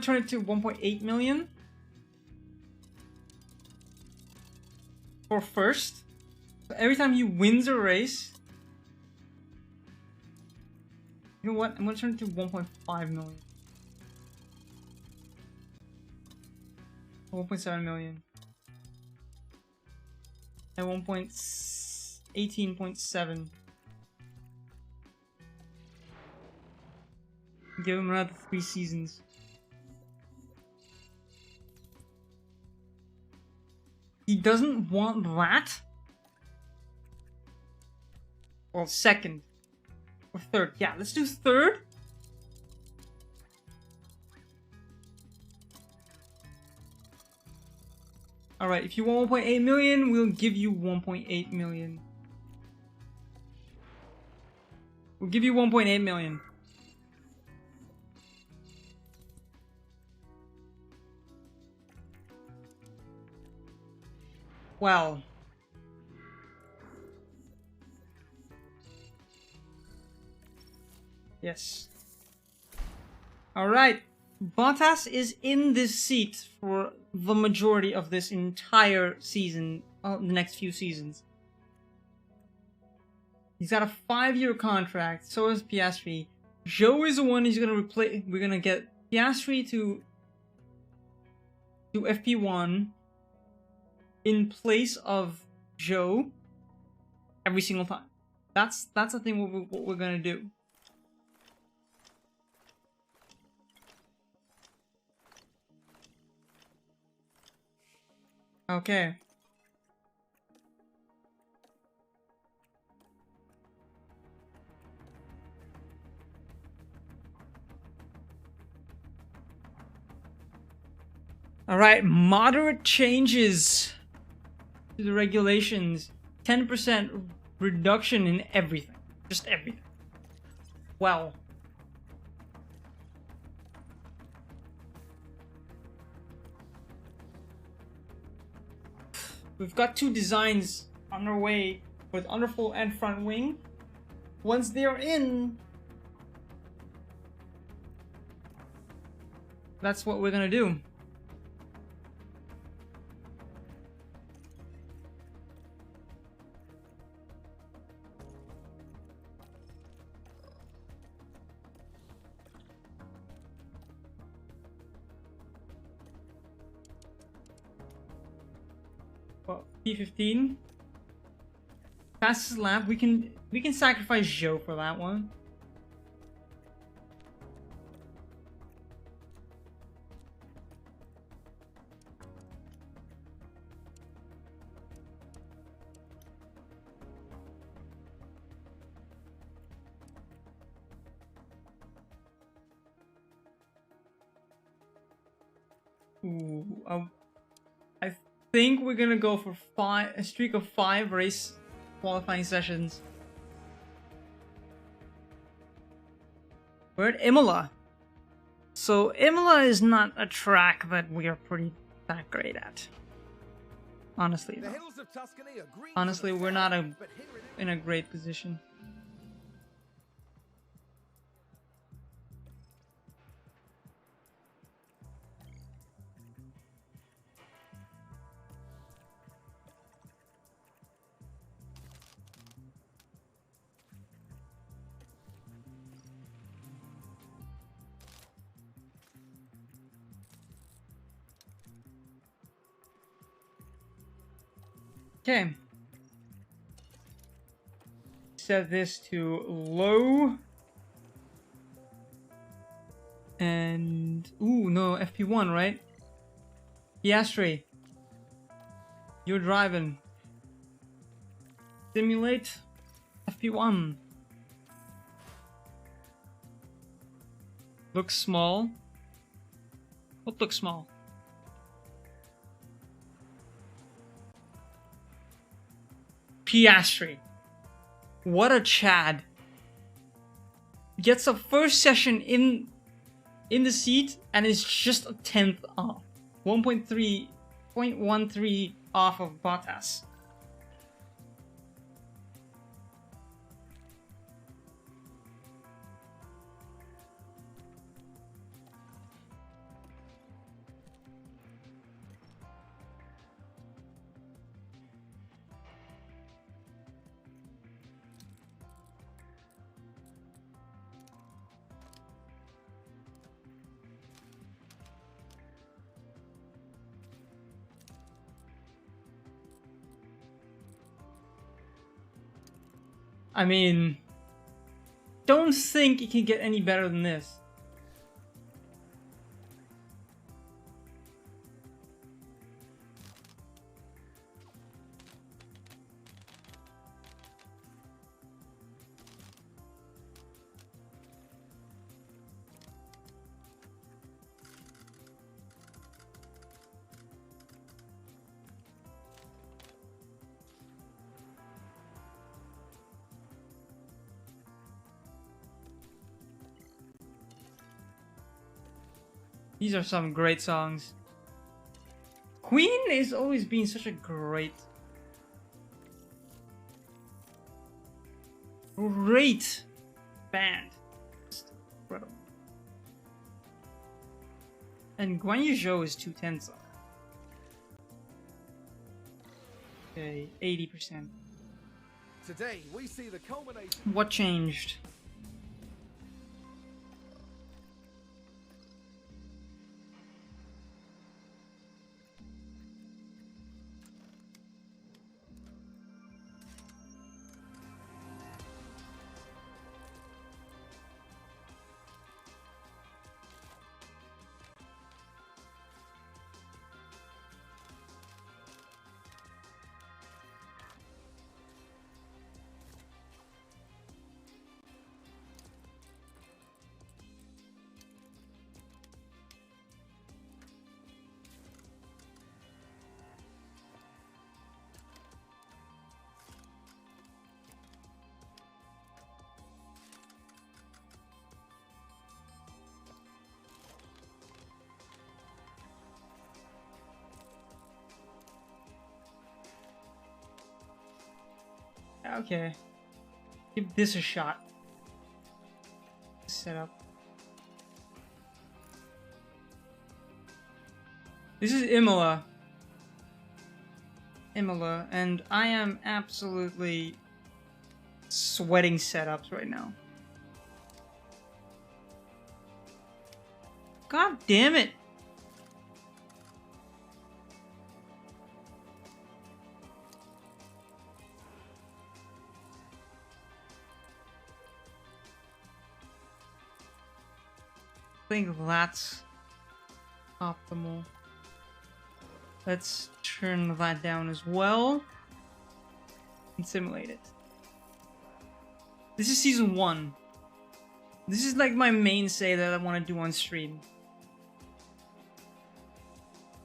turn it to 1.8 million for first. So every time he wins a race, you know what? I'm gonna turn it to 1.5 million. 1.7 million. And 18.7. Give him another 3 seasons. He doesn't want that? Well, second. Or third. Yeah, let's do third. Alright, if you want 1.8 million, we'll give you 1.8 million. We'll give you 1.8 million. Well. Yes. Alright. Bottas is in this seat for the majority of this entire season, the next few seasons. He's got a 5-year contract, so is Piastri. Zhou is the one he's gonna replace. We're gonna get Piastri to FP1 in place of Zhou every single time. That's the thing what we're gonna do. Okay. Alright, moderate changes to the regulations. 10% reduction in everything. Just everything. Wow. We've got 2 designs on our way with underfull and front wing. Once they're in, that's what we're gonna do. Well, P15. Fastest lap. We can sacrifice Joe for that one. Ooh, I think we're gonna go for a streak of 5 race qualifying sessions. We're at Imola. So Imola is not a track that we are pretty that great at. Honestly, The though. hills of Tuscany are green. Honestly, we're not in a great position. Okay. Set this to low. And ooh, no, FP1, right? Piastri. You're driving. Simulate FP1. Looks small. What looks small? Piastri. What a Chad. Gets a first session in the seat and is just a 10th off. 1.13 off of Bottas. I mean, don't think it can get any better than this. These are some great songs. Queen has always been such a great band. Just incredible. And Guan Yu Zhou is 2/10. Okay, 80%. Today we see the culmination. What changed? Okay. Give this a shot. Set up. This is Imola. And I am absolutely sweating setups right now. God damn it! think that's optimal. Let's turn that down as well and simulate it. This is season 1. This is like my mainstay that I want to do on stream.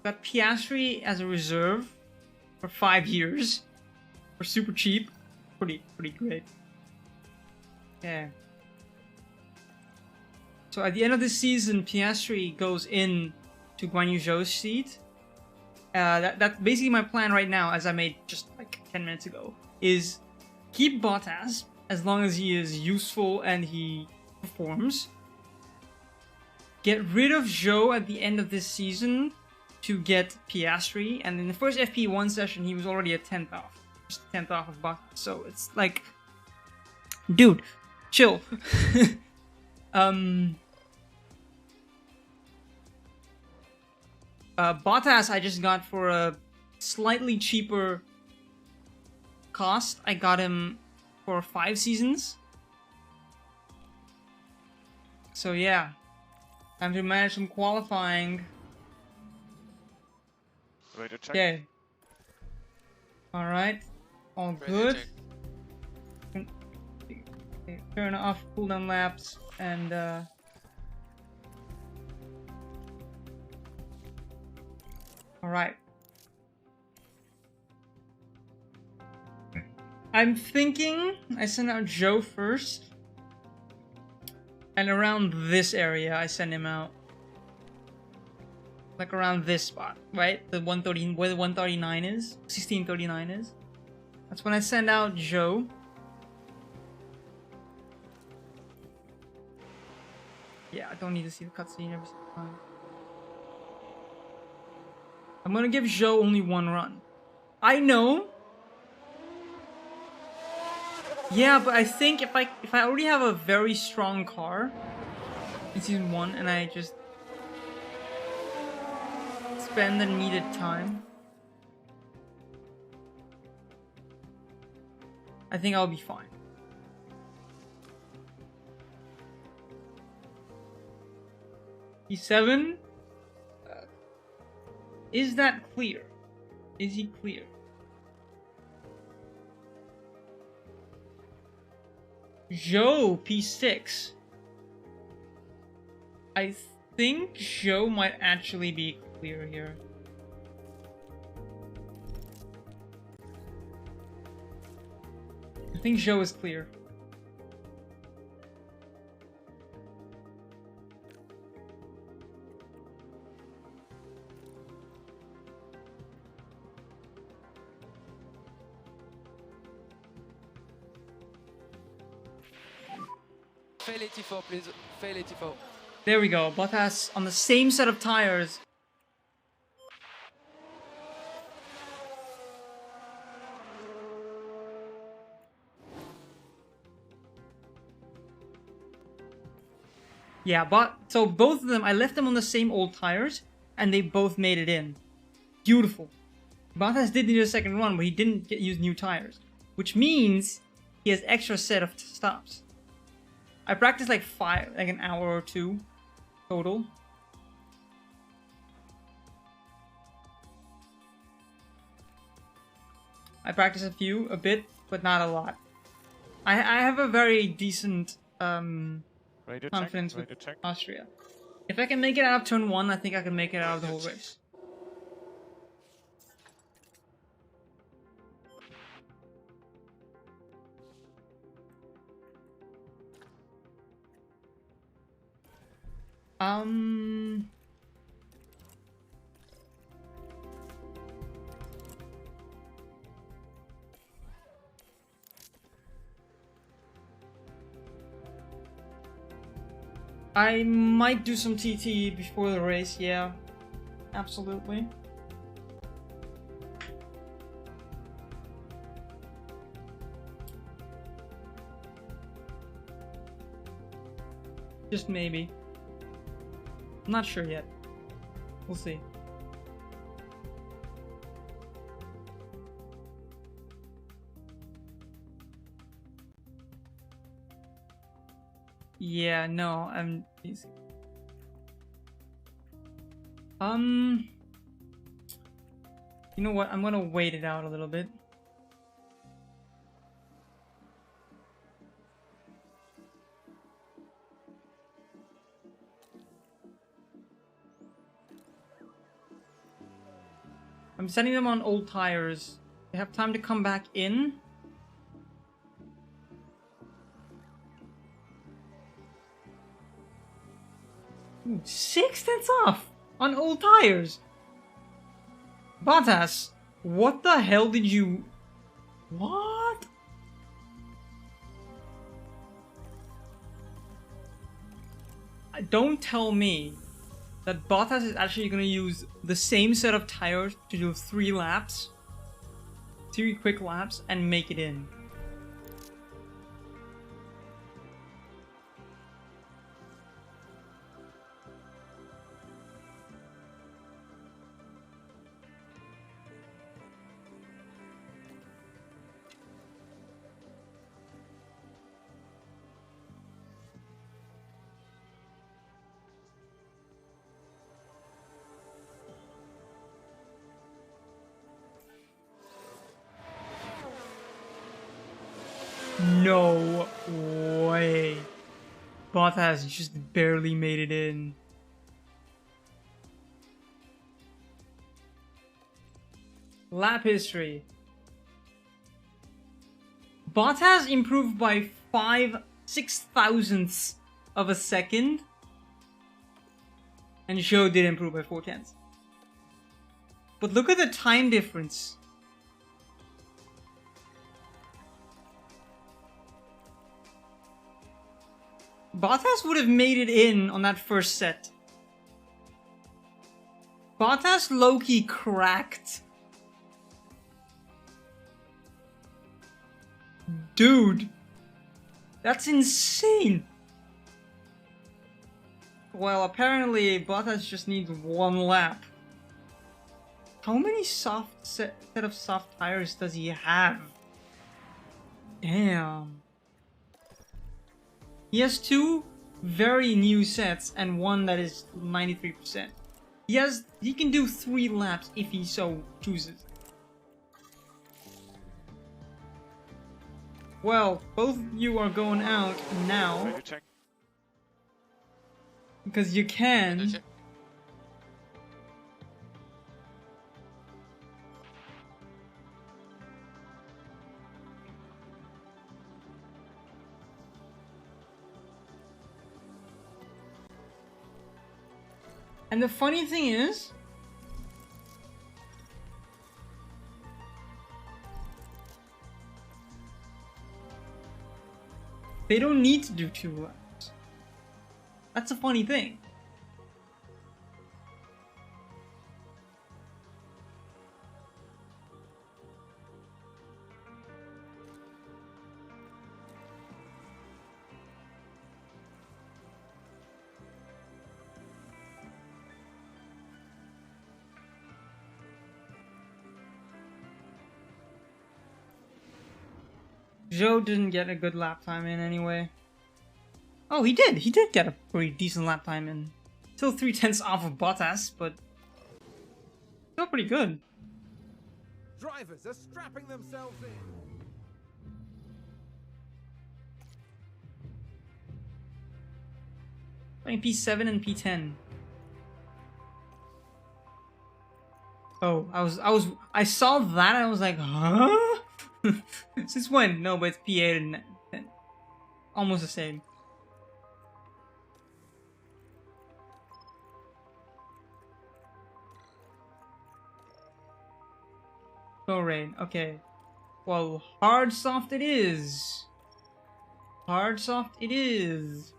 Got Piastri as a reserve for 5 years for super cheap. Pretty great. Yeah. So at the end of this season, Piastri goes in to Guan Yu Zhou's seat. That's basically my plan right now, as I made just like 10 minutes ago, is keep Bottas as long as he is useful and he performs. Get rid of Zhou at the end of this season to get Piastri, and in the first FP1 session he was already a 10th off. Just 10th off of Bottas, so it's like, dude, chill. Bottas I just got for a slightly cheaper cost. I got him for 5 seasons. So yeah, I have to manage some qualifying. Ready to check? Okay. Alright. All Ready to good. check. Okay, turn off cooldown laps and alright. I'm thinking I send out Zhou first. And around this area I send him out. Like around this spot, right? The 130, where the 139 is, 1639 is. That's when I send out Zhou. Yeah, I don't need to see the cutscene every single time. I'm gonna give Zhou only 1 run. I know. Yeah, but I think if I already have a very strong car in season 1 and I just spend the needed time, I think I'll be fine. P7? Is that clear? Is he clear? Zhou P6. I think Zhou might actually be clear here. I think Zhou is clear. Fail 84, please. Fail 84. There we go. Bottas on the same set of tires. Yeah, so both of them, I left them on the same old tires, and they both made it in. Beautiful. Bottas did need a second run, but he didn't use new tires, which means he has extra set of stops. I practiced like an hour or 2 total. I practiced a bit, but not a lot. I have a very decent Ready to confidence check? with Ready to check? Austria. If I can make it out of turn 1, I think I can make it out of the whole race. I might do some TT before the race, yeah. Absolutely. Just maybe. I'm not sure yet. We'll see. Yeah, no, You know what? I'm gonna wait it out a little bit. I'm sending them on old tires. They have time to come back in. Ooh, 6 tenths off on old tires. Bottas, what the hell did you... What? Don't tell me that Bottas is actually going to use the same set of tires to do 3 laps, 3 quick laps, and make it in. No way. Bottas just barely made it in. Lap history. Bottas improved by 6 thousandths of a second. And Zhou did improve by 4 tenths. But look at the time difference. Bottas would have made it in on that first set. Bottas low-key cracked. Dude. That's insane. Well, apparently Bottas just needs 1 lap. How many set of soft tires does he have? Damn. He has 2 very new sets and 1 that is 93%. He can do 3 laps if he so chooses. Well, both of you are going out now. Ready to check. Because you can. And the funny thing is, they don't need to do 2 laps. That's a funny thing. Zhou didn't get a good lap time in anyway. Oh, he did. He did get a pretty decent lap time in. Still 3 tenths off of Bottas, but still pretty good. Drivers are strapping themselves in. Playing P7 and P10. Oh, I saw that and I was like, huh? Since when? No, but it's P8 and 10. Almost the same. Oh, rain. Okay. Well, hard soft it is. Hard soft it is.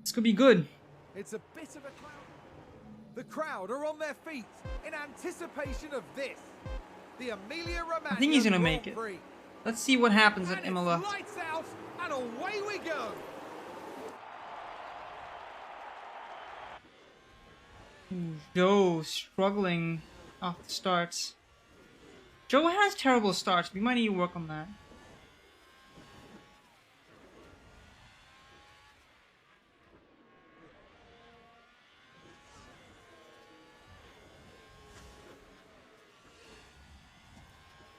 This could be good. It's a bit of a cloud. The crowd are on their feet in anticipation of this. The Emilia-Romagna I think he's gonna make Grand it. Prix. Let's see what happens at And Imola. it's lights out and away we go. Zhou struggling off the starts. Zhou has terrible starts. We might need to work on that.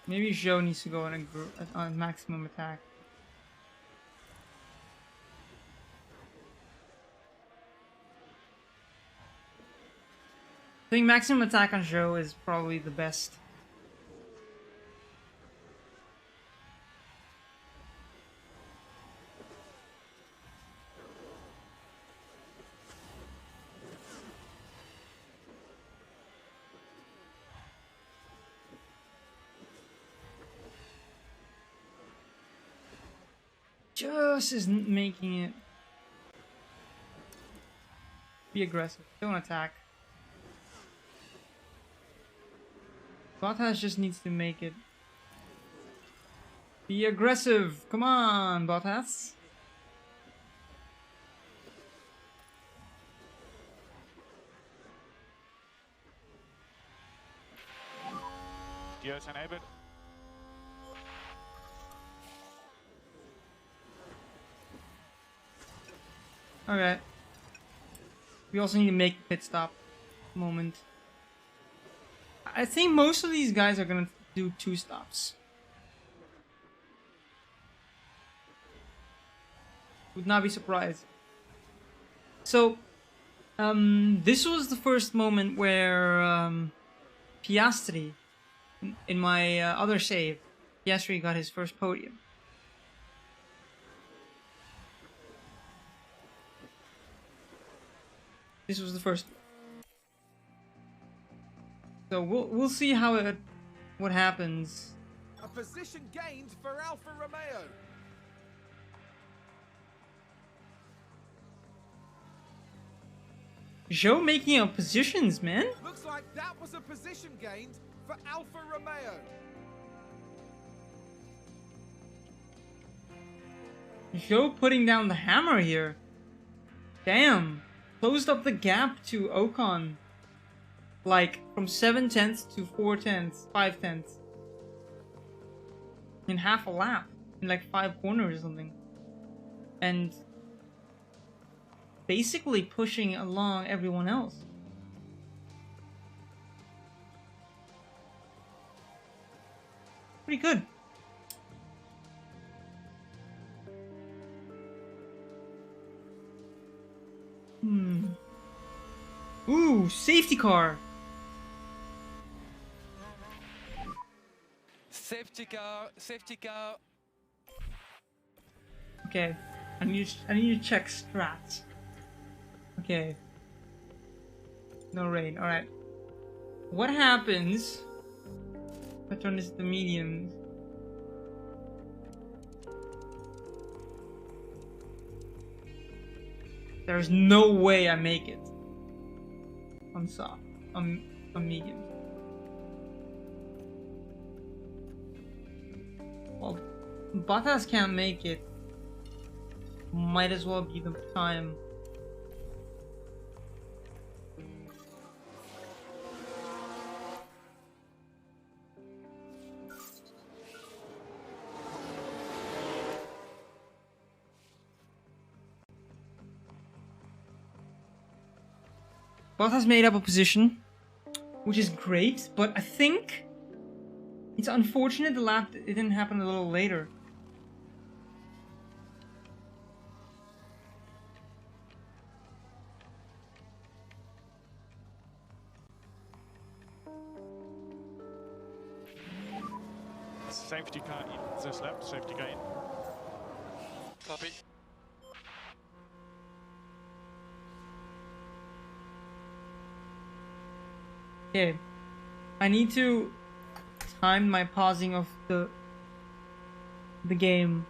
Maybe Zhou needs to go on maximum attack. I think maximum attack on Zhou is probably the best. Just isn't making it. Be aggressive. Don't attack. Bottas just needs to make it. Be aggressive. Come on, Bottas. Gears enabled. Okay. We also need to make a pit stop moment. I think most of these guys are gonna do 2 stops. Would not be surprised. So, this was the first moment where Piastri, in my other save, Piastri got his first podium. This was the first. So we'll see what happens. A position gained for Alfa Romeo. Zhou making up positions, man. Looks like that was a position gained for Alfa Romeo. Zhou putting down the hammer here. Damn. Closed up the gap to Ocon. Like, from 7/10 to 4/10, 5/10. In half a lap. In like 5 corners or something. And basically pushing along everyone else. Pretty good. Ooh, safety car. Safety car, safety car. Okay, I need to check strats. Okay. No rain. All right. What happens if I turn this to medium? There's no way I make it on soft, on medium. Well, Bottas can't make it. Might as well be the time. Bottas made up a position, which is great, but I think it's unfortunate the lap it didn't happen a little later. Safety car in this lap, safety car in. Copy. Okay, I need to time my pausing of the game.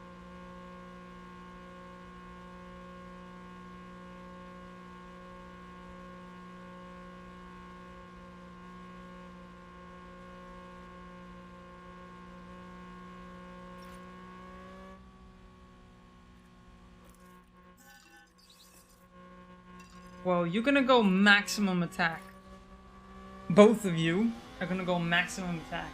Well, you're gonna go maximum attack. Both of you are gonna go maximum attack.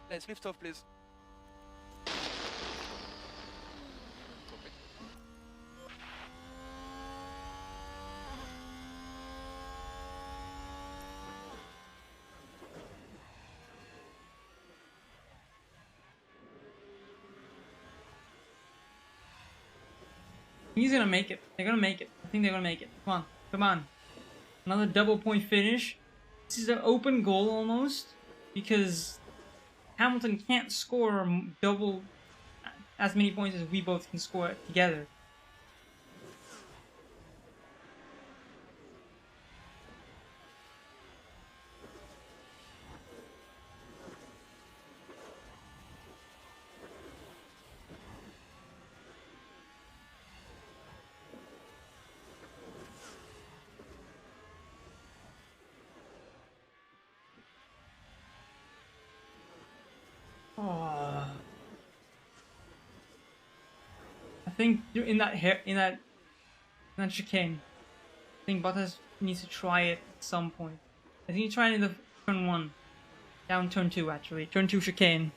Let's lift off, please. He's gonna make it. They're gonna make it. I think they're gonna make it. Come on. Come on. Another double point finish. This is an open goal almost. Because Hamilton can't score double as many points as we both can score together. Oh. I think in that chicane, I think Bottas needs to try it at some point. I think he tried it in the turn 1. Down turn 2 actually. Turn 2 chicane.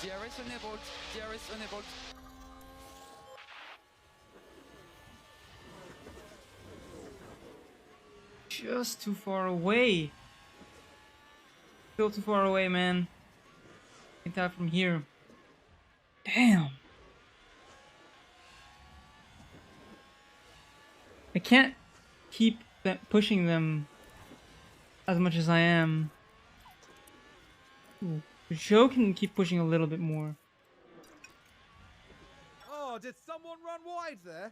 DRS enabled. DRS enabled. Just too far away. Still too far away, man. Get that from here. Damn. I can't keep pushing them as much as I am. Ooh. Joe can keep pushing a little bit more. Oh, did someone run wide there?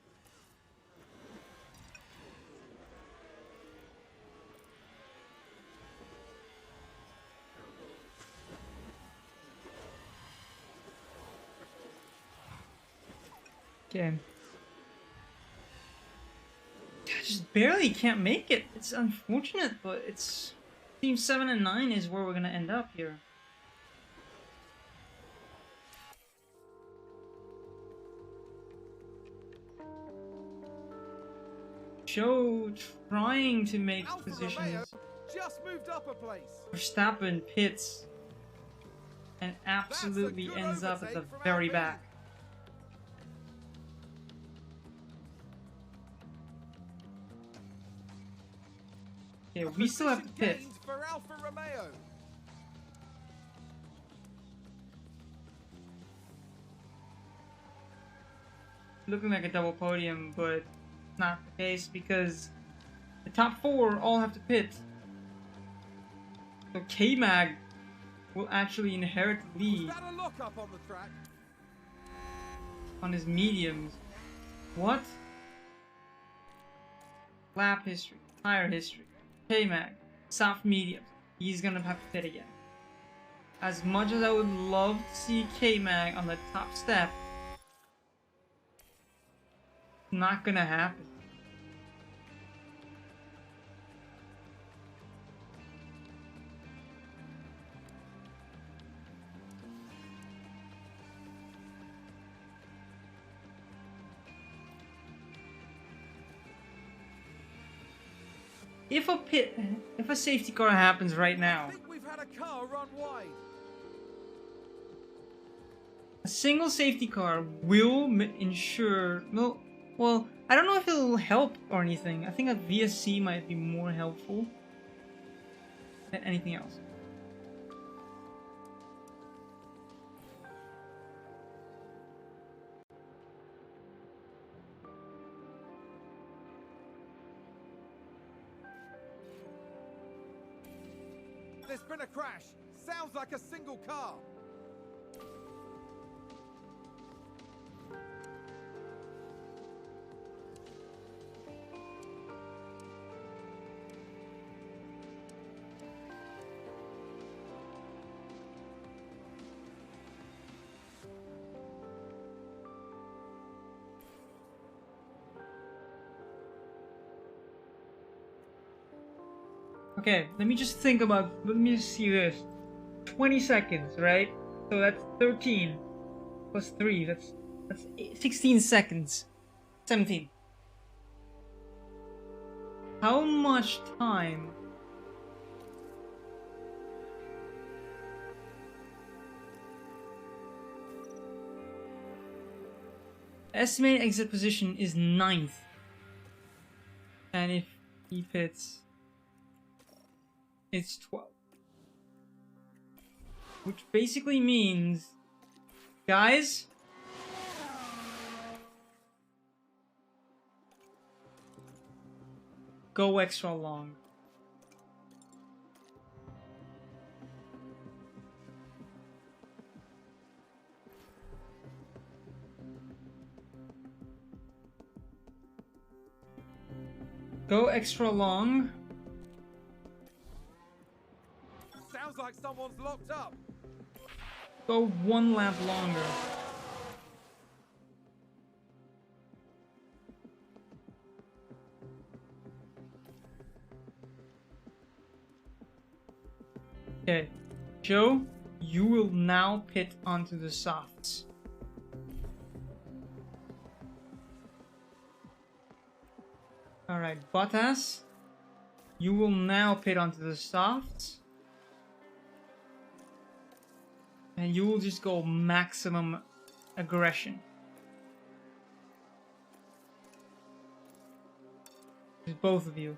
Okay. I just barely can't make it. It's unfortunate, but it's team 7 and 9 is where we're gonna end up here. Joe trying to make Alfa positions. Romeo just moved up a place. Verstappen pits and absolutely That's a good ends up at the overtake from very Alpine. back. Okay, we still have to Position pit. gained for Alfa Romeo. Looking like a double podium, but not the case because the top 4 all have to pit. So K-Mag will actually inherit the Was lead that a look up on the track? on his mediums. What? Lap history, tire history, K-Mag, soft mediums. He's gonna have to pit again. As much as I would love to see K-Mag on the top step, not gonna happen. If a safety car happens right I now, think we've had a car run wide. a single safety car will ensure. No, well, I don't know if it'll help or anything. I think a VSC might be more helpful than anything else. There's been a crash. Sounds like a single car. Okay, let me just think about. Let me just see this. 20 seconds, right? So that's 13 plus 3. That's 16 seconds. 17. How much time? Estimated exit position is 9th. And if he pits, it's 12. Which basically means, guys, go extra long. Go extra long. Sounds like someone's locked up. Go 1 lap longer. Okay, Joe, you will now pit onto the softs. Alright, Bottas, you will now pit onto the softs. And you will just go maximum aggression. Just both of you.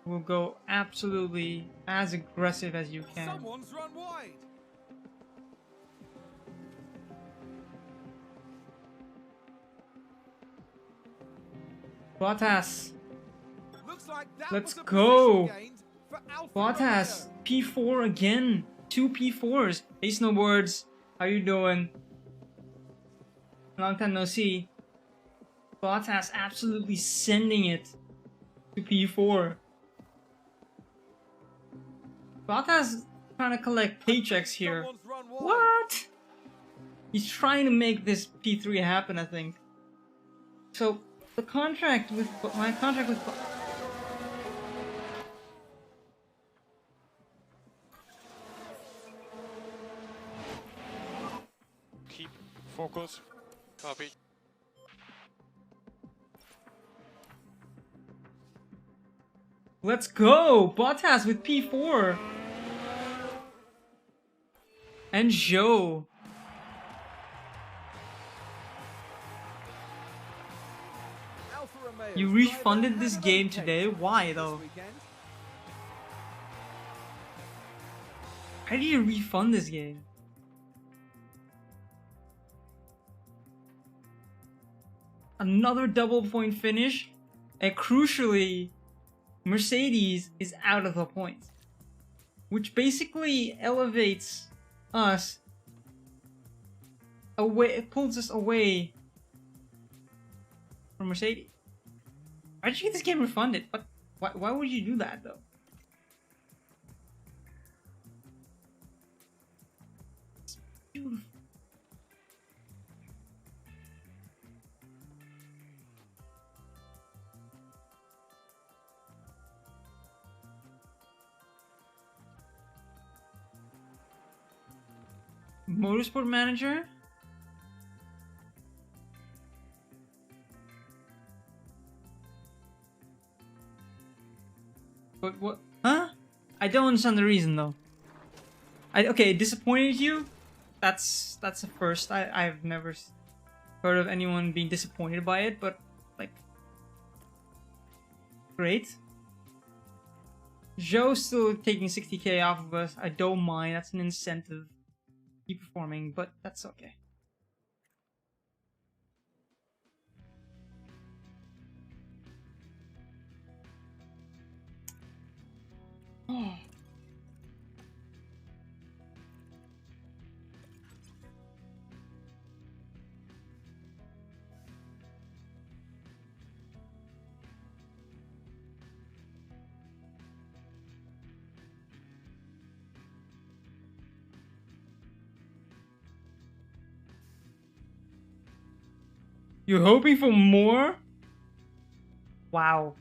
Will go absolutely as aggressive as you can. Someone's run wide. Bottas, Looks like that let's was a go. position gained for Alfa Bottas, Romeo. P4 again. 2 P4s. Hey Snowboards, how you doing? Long time no see. Bottas absolutely sending it to P4. Bottas trying to collect paychecks here. Someone's run wide. What? He's trying to make this P3 happen, I think. So the contract with my contract with Keep focus. Copy. Let's go! Bottas with P4! And Joe. Alfa Romeo You driver refunded this had an game okay today? season Why this though? weekend. How do you refund this game? Another double point finish, and crucially, Mercedes is out of the points, which basically elevates us away. It pulls us away from Mercedes. Why did you get this game refunded? But why would you do that though? It's beautiful. Motorsport Manager? But what? Huh? I don't understand the reason though. Okay, disappointed you? That's a first. I've never heard of anyone being disappointed by it, but like, great. Joe's still taking 60k off of us. I don't mind. That's an incentive. Keep performing, but that's okay. Oh. You're hoping for more? Wow.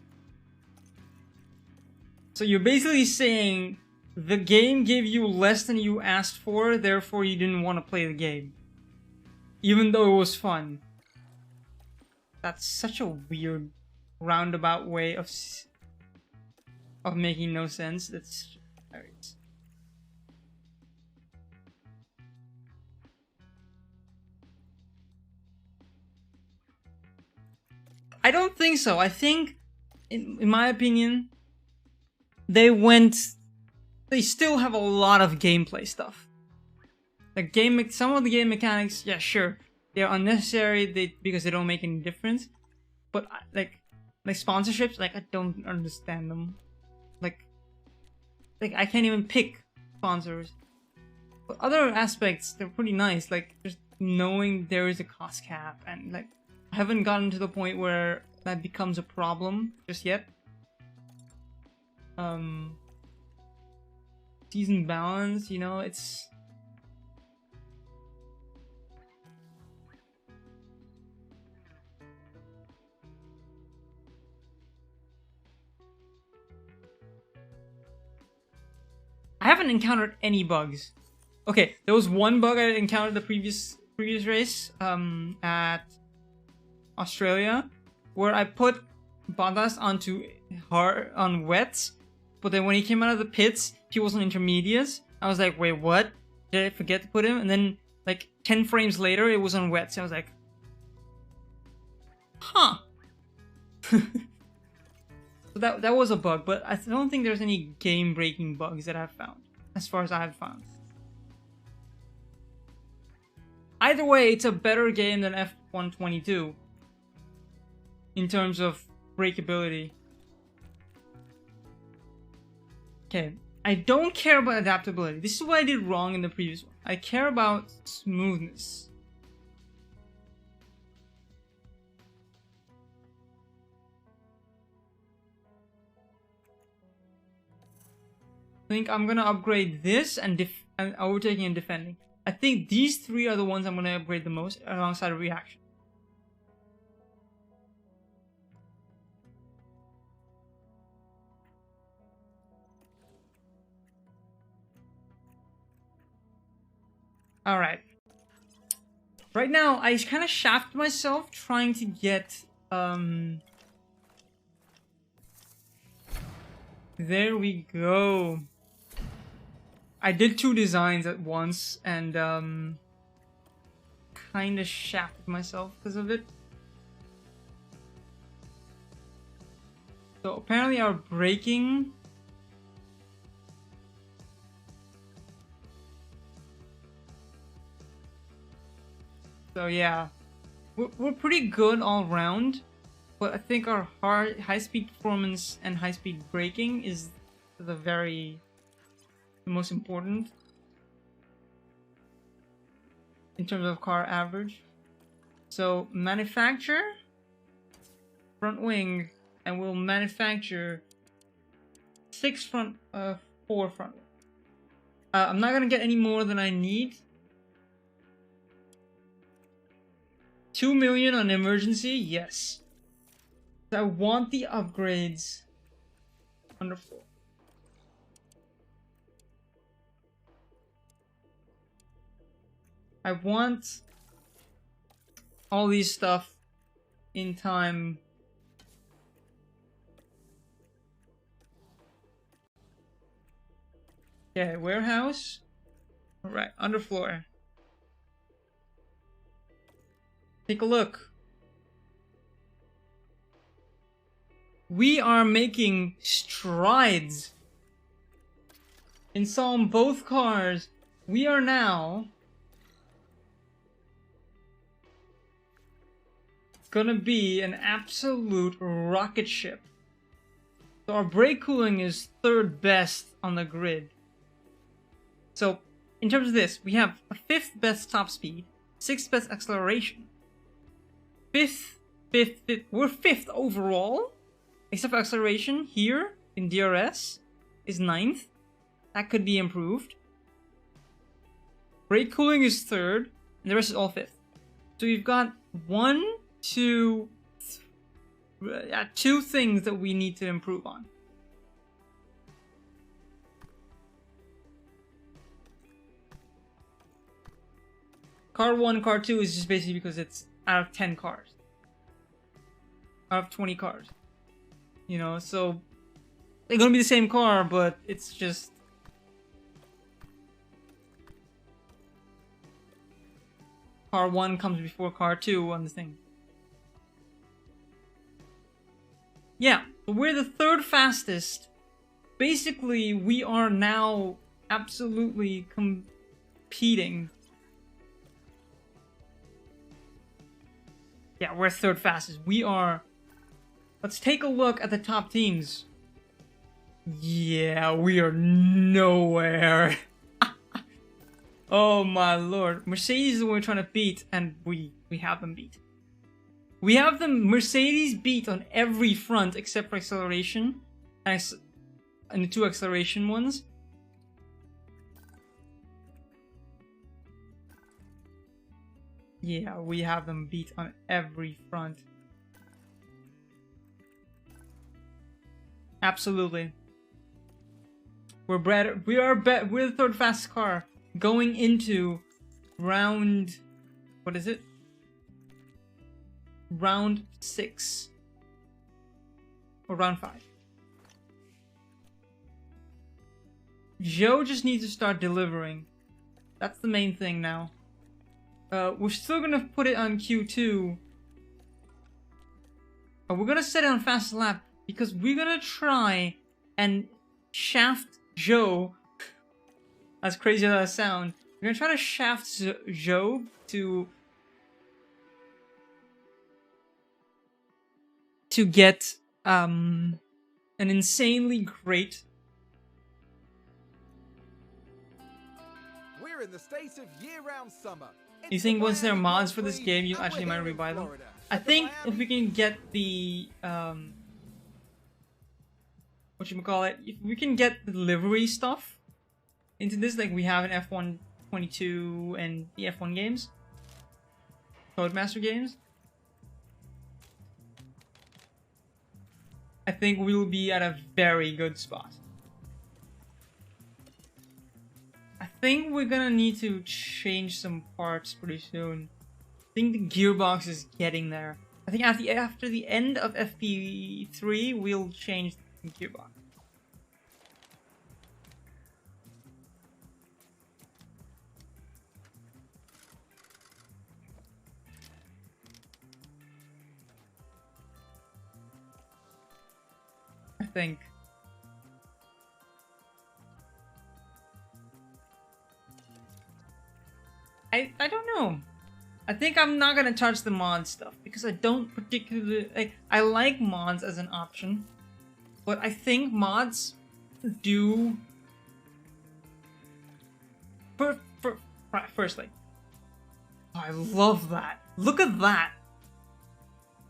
So you're basically saying the game gave you less than you asked for, therefore you didn't want to play the game. Even though it was fun. That's such a weird roundabout way of making no sense. That's hilarious. I don't think so. I think, in my opinion, they went they still have a lot of gameplay stuff. Some of the game mechanics, yeah, sure, they're unnecessary because they don't make any difference. But like sponsorships, like I don't understand them. Like I can't even pick sponsors. But other aspects, they're pretty nice. Like just knowing there is a cost cap, and like I haven't gotten to the point where that becomes a problem just yet. Season balance, you know, it's I haven't encountered any bugs. Okay, there was one bug I encountered the previous race at Australia, where I put Bottas on wets, but then when he came out of the pits, he was on intermediates. I was like, wait, what? Did I forget to put him? And then like 10 frames later, it was on wets. I was like, huh. So that was a bug, but I don't think there's any game-breaking bugs that I've found, as far as I've found. Either way, it's a better game than F122 in terms of breakability. Okay, I don't care about adaptability. This is what I did wrong in the previous one. I care about smoothness. I think I'm gonna upgrade this and overtaking and defending. I think these three are the ones I'm gonna upgrade the most alongside of reaction. Alright. Right now, I kind of shafted myself trying to get, there we go. I did 2 designs at once and kind of shafted myself because of it. So apparently our braking so yeah, we're pretty good all round, but I think our high-speed performance and high-speed braking is the most important in terms of car average. So manufacture front wing, and we'll manufacture 4 front wing. I'm not gonna get any more than I need. 2 million on emergency, yes. I want the upgrades. Wonderful. I want all these stuff in time. Okay, warehouse. Alright, underfloor. Take a look. We are making strides. Installing both cars, we are now gonna be an absolute rocket ship. So our brake cooling is 3rd best on the grid. So in terms of this, we have a 5th best top speed, 6th best acceleration, 5th, we're 5th overall, except for acceleration here in DRS is 9th. That could be improved. Brake cooling is 3rd, and the rest is all 5th. So you've got 2 things that we need to improve on. Car 1, car 2 is just basically because it's out of 10 cars. Out of 20 cars. You know, so they're gonna be the same car, but it's just car 1 comes before car 2 on the thing. Yeah, but we're the 3rd fastest basically, we are now absolutely competing. Yeah, we're third fastest. We are... Let's take a look at the top teams. Yeah, we are nowhere. Oh my lord. Mercedes is the one we're trying to beat, and we have them beat. We have the Mercedes beat on every front except for acceleration and the 2 acceleration ones. Yeah, we have them beat on every front. Absolutely. We're the third fastest car going into round, what is it? Round 6 or round 5. Joe just needs to start delivering. That's the main thing now. We're still gonna put it on Q2. We're gonna set it on fast lap because we're gonna try and shaft Joe. As crazy as that sounds, we're gonna try to shaft Joe to get an insanely great. We're in the state of year-round summer. You think once there are mods for this game, you actually might rebuy them? I think if we can get the whatchamacallit, if we can get the livery stuff into this, like we have in F1 22 and the F1 games, Codemaster games, I think we'll be at a very good spot. I think we're gonna need to change some parts pretty soon. I think the gearbox is getting there. I think after the end of FP3, we'll change the gearbox. I think. I don't know. I think I'm not gonna touch the mod stuff because I don't particularly like. I like mods as an option, but I think mods do. Firstly, I love that. Look at that.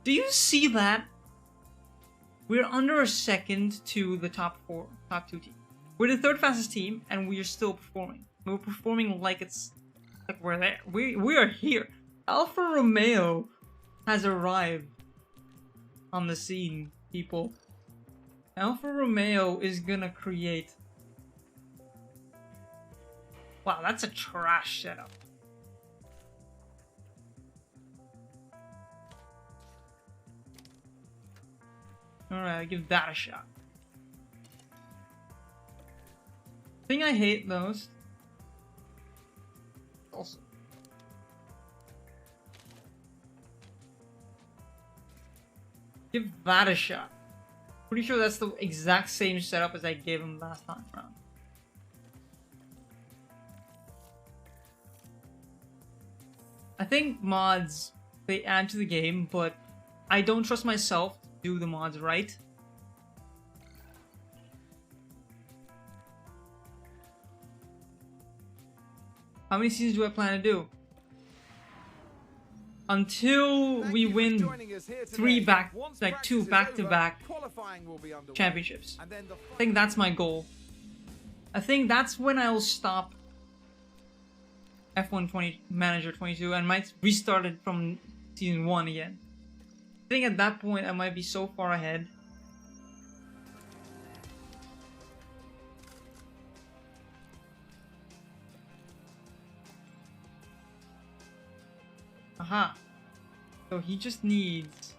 Do you see that? We're under a second to the top 2 teams. We're the third fastest team, and we are still performing. We're performing like it's like we're there. We are here. Alfa Romeo has arrived on the scene, people. Alfa Romeo is gonna create. Wow, that's a trash setup. Alright, I'll give that a shot. The thing I hate most also. Give that a shot. Pretty sure that's the exact same setup as I gave him last time around. I think mods, they add to the game, but I don't trust myself to do the mods right. How many seasons do I plan to do? Until we win 2 back-to-back championships. I think that's my goal. I think that's when I'll stop F1 20 Manager 22 and might restart it from season 1 again. I think at that point I might be so far ahead. Aha. So he just needs...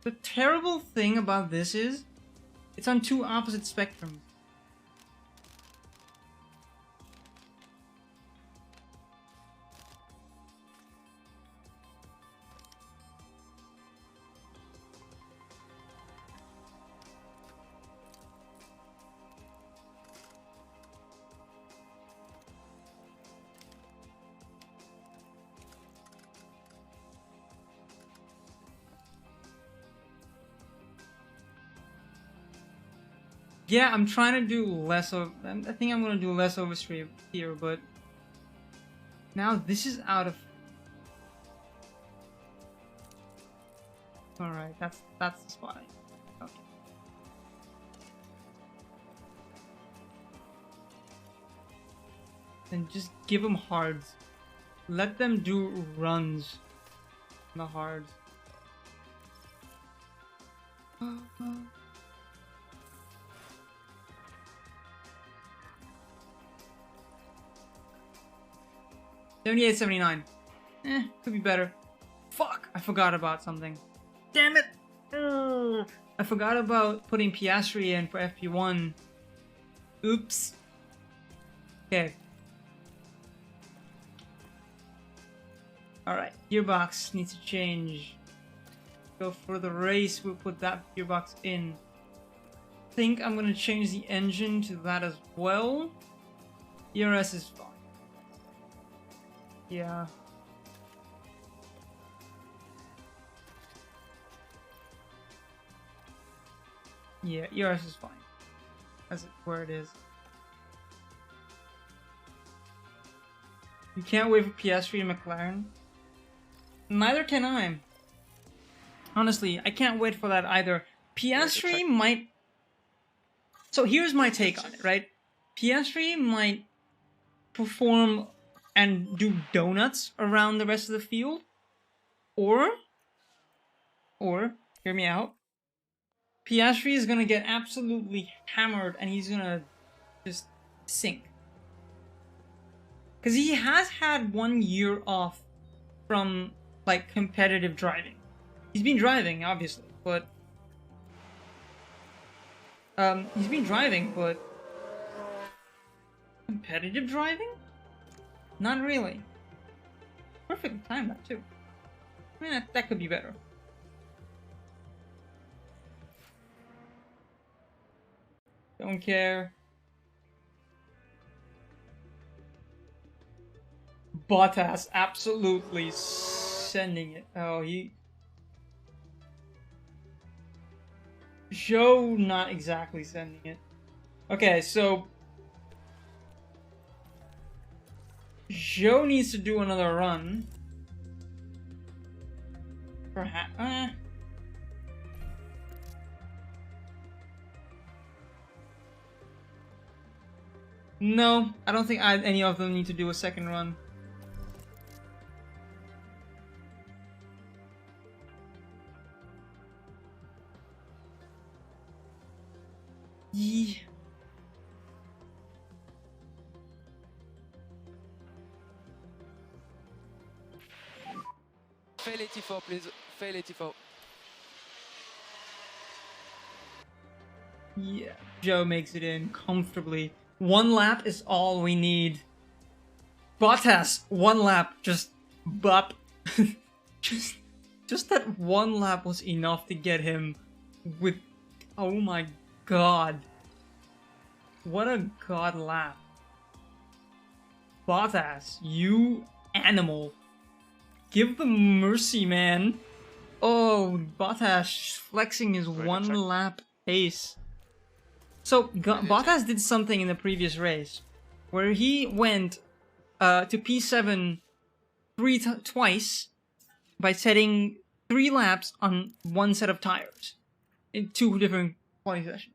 The terrible thing about this is, it's on two opposite spectrums. Yeah, I'm trying to do less of... I think I'm gonna do less overstream here, but... Now this is out of... Alright, that's the spot. Okay. And just give them hards. Let them do runs. The hards. 78, 79. Could be better. Fuck! I forgot about something. Damn it! I forgot about putting Piastri in for FP1. Oops. Okay. Alright, gearbox needs to change. Go for the race, we'll put that gearbox in. Think I'm gonna change the engine to that as well. ERS is fine. Yeah. Yeah, ERS is fine. That's where it is. You can't wait for Piastri and McLaren? Neither can I. Honestly, I can't wait for that either. Piastri might... So here's my take on it, right? Piastri might perform and do donuts around the rest of the field. Or, hear me out, Piastri is gonna get absolutely hammered and he's gonna just sink. Because he has had 1 year off from, like, competitive driving. He's been driving, obviously, but... he's been driving, but... Competitive driving? Not really. Perfect time, that, too. I mean, that could be better. Don't care. Bottas absolutely sending it. Oh, he... Joe not exactly sending it. Okay, so... Joe needs to do another run. Perhaps... No, I don't think any of them need to do a second run. Yeah. Fais les T4, please. Fais les T4. Yeah, Joe makes it in comfortably. 1 lap is all we need. Bottas, 1 lap, just bop. just that 1 lap was enough to get him with... Oh my god. What a god lap. Bottas, you animal. Give them mercy, man. Oh, Bottas flexing his 1 lap pace. So, Bottas did something in the previous race where he went to P7 twice by setting 3 laps on 1 set of tires in 2 different qualifying sessions.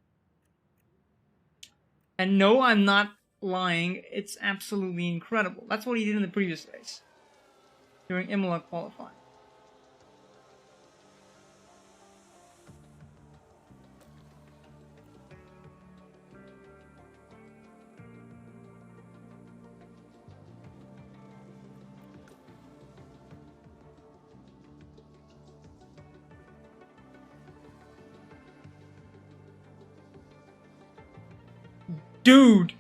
And no, I'm not lying, it's absolutely incredible. That's what he did in the previous race during Imola qualifying. Dude!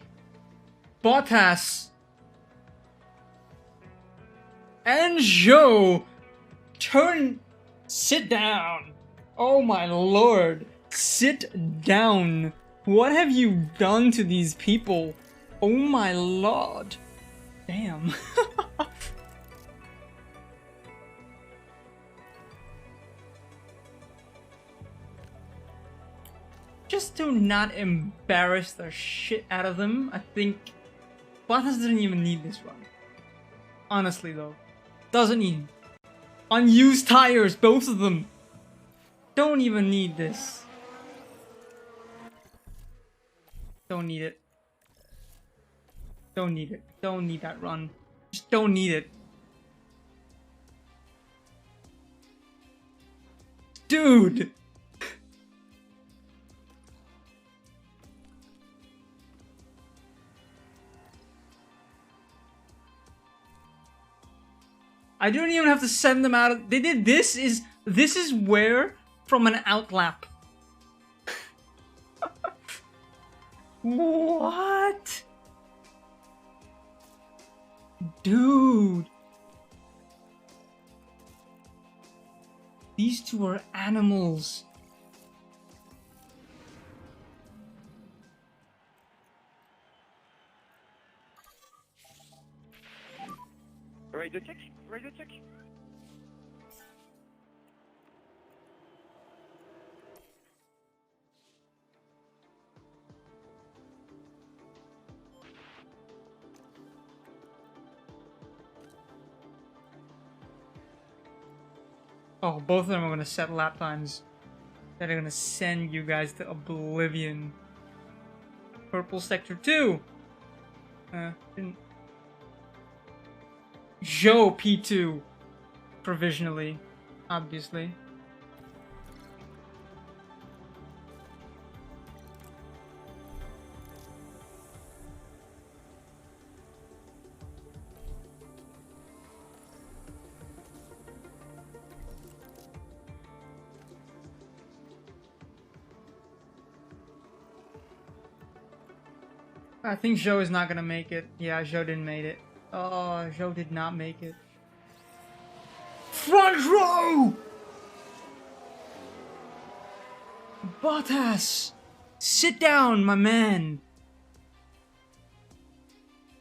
Bottas! And Joe! Sit down! Oh my lord! Sit down! What have you done to these people? Oh my lord! Damn. Just to not embarrass the shit out of them, I think Bottas doesn't even need this run. Honestly though. Doesn't need. Unused tires, both of them. Don't even need this. Don't need it. Don't need it. Don't need that run. Just don't need it. Dude! I don't even have to send them out of— they did— this is where from an outlap. What? Dude. These two are animals. Radio check. Radio check. Oh, both of them are gonna set lap times that are gonna send you guys to oblivion. Purple sector 2. Didn't— Joe P2 provisionally, obviously. I think Joe is not gonna make it. Yeah, Joe didn't make it. Oh, Joe did not make it. Front row! Bottas! Sit down, my man!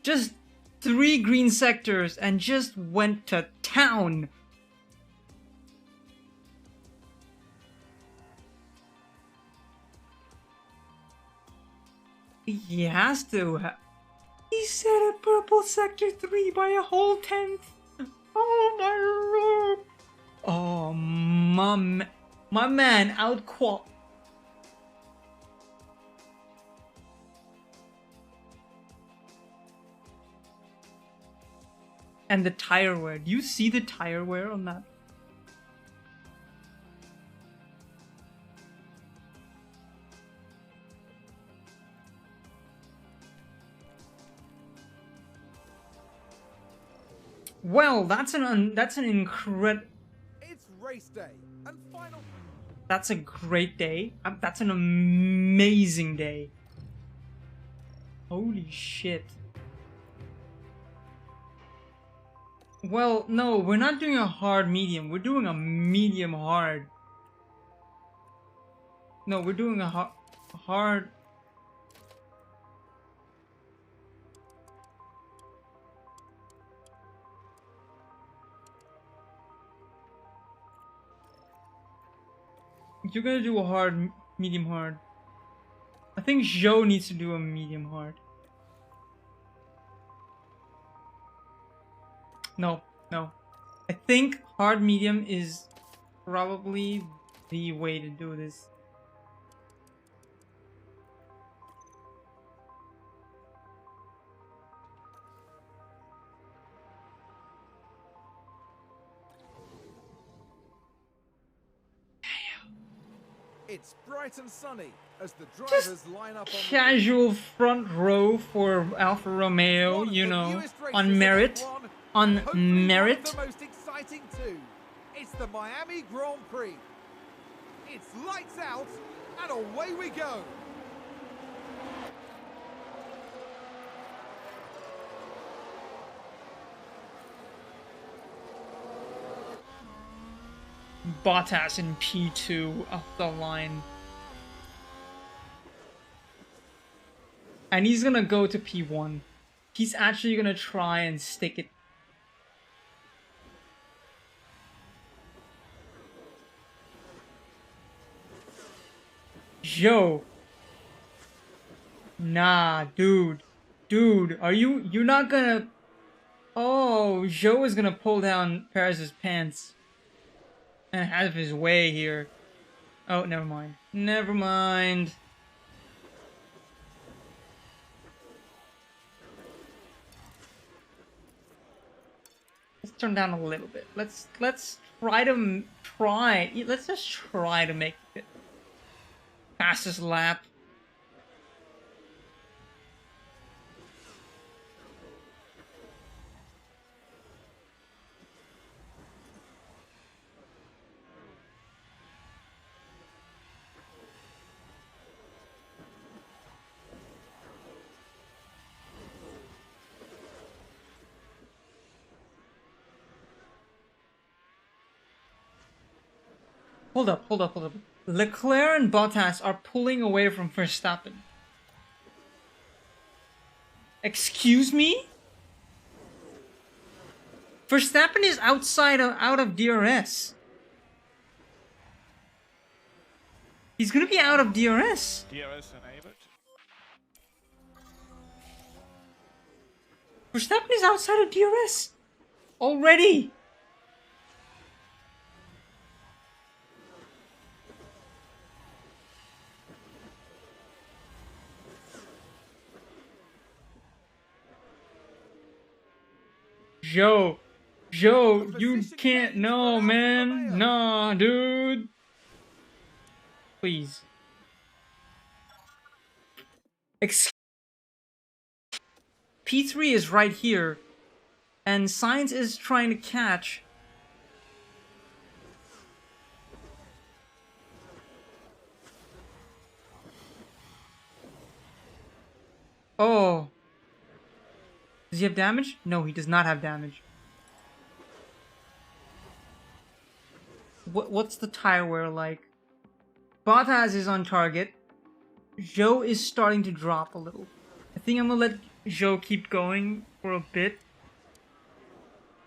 Just 3 green sectors and just went to town! He has to He set a purple sector 3 by a whole 10th. Oh my lord. Oh my man outqual. And the tire wear. Do you see the tire wear on that? Well, that's an incredible. It's race day and final. That's a great day. That's an amazing day. Holy shit. Well, no, we're not doing a hard medium. We're doing a medium hard. No, we're doing a hard. You're gonna do a hard, medium hard. I think Joe needs to do a medium hard. No. I think hard medium is probably the way to do this. It's bright and sunny as the drivers line up on Casual front row for Alfa Romeo, you know, on merit. On merit. The most exciting too. It's the Miami Grand Prix. It's lights out and away we go. Bottas in P2 up the line. And he's gonna go to P1. He's actually gonna try and stick it. Yo. Nah, dude. Dude, you're not gonna... Oh, Joe is gonna pull down Perez's pants. And have his way here. Oh, never mind. Never mind. Let's turn down a little bit. Let's try to Let's just try to make it fastest lap. Hold up. Leclerc and Bottas are pulling away from Verstappen. Excuse me? Verstappen is out of DRS. He's gonna be out of DRS. DRS enabled. Verstappen is outside of DRS already. Joe, you can't. No, man. Nah, dude. Please. P3 is right here, and Sainz is trying to catch. Oh. Does he have damage? No, he does not have damage. What's the tire wear like? Bottas is on target. Joe is starting to drop a little. I think I'm gonna let Joe keep going for a bit.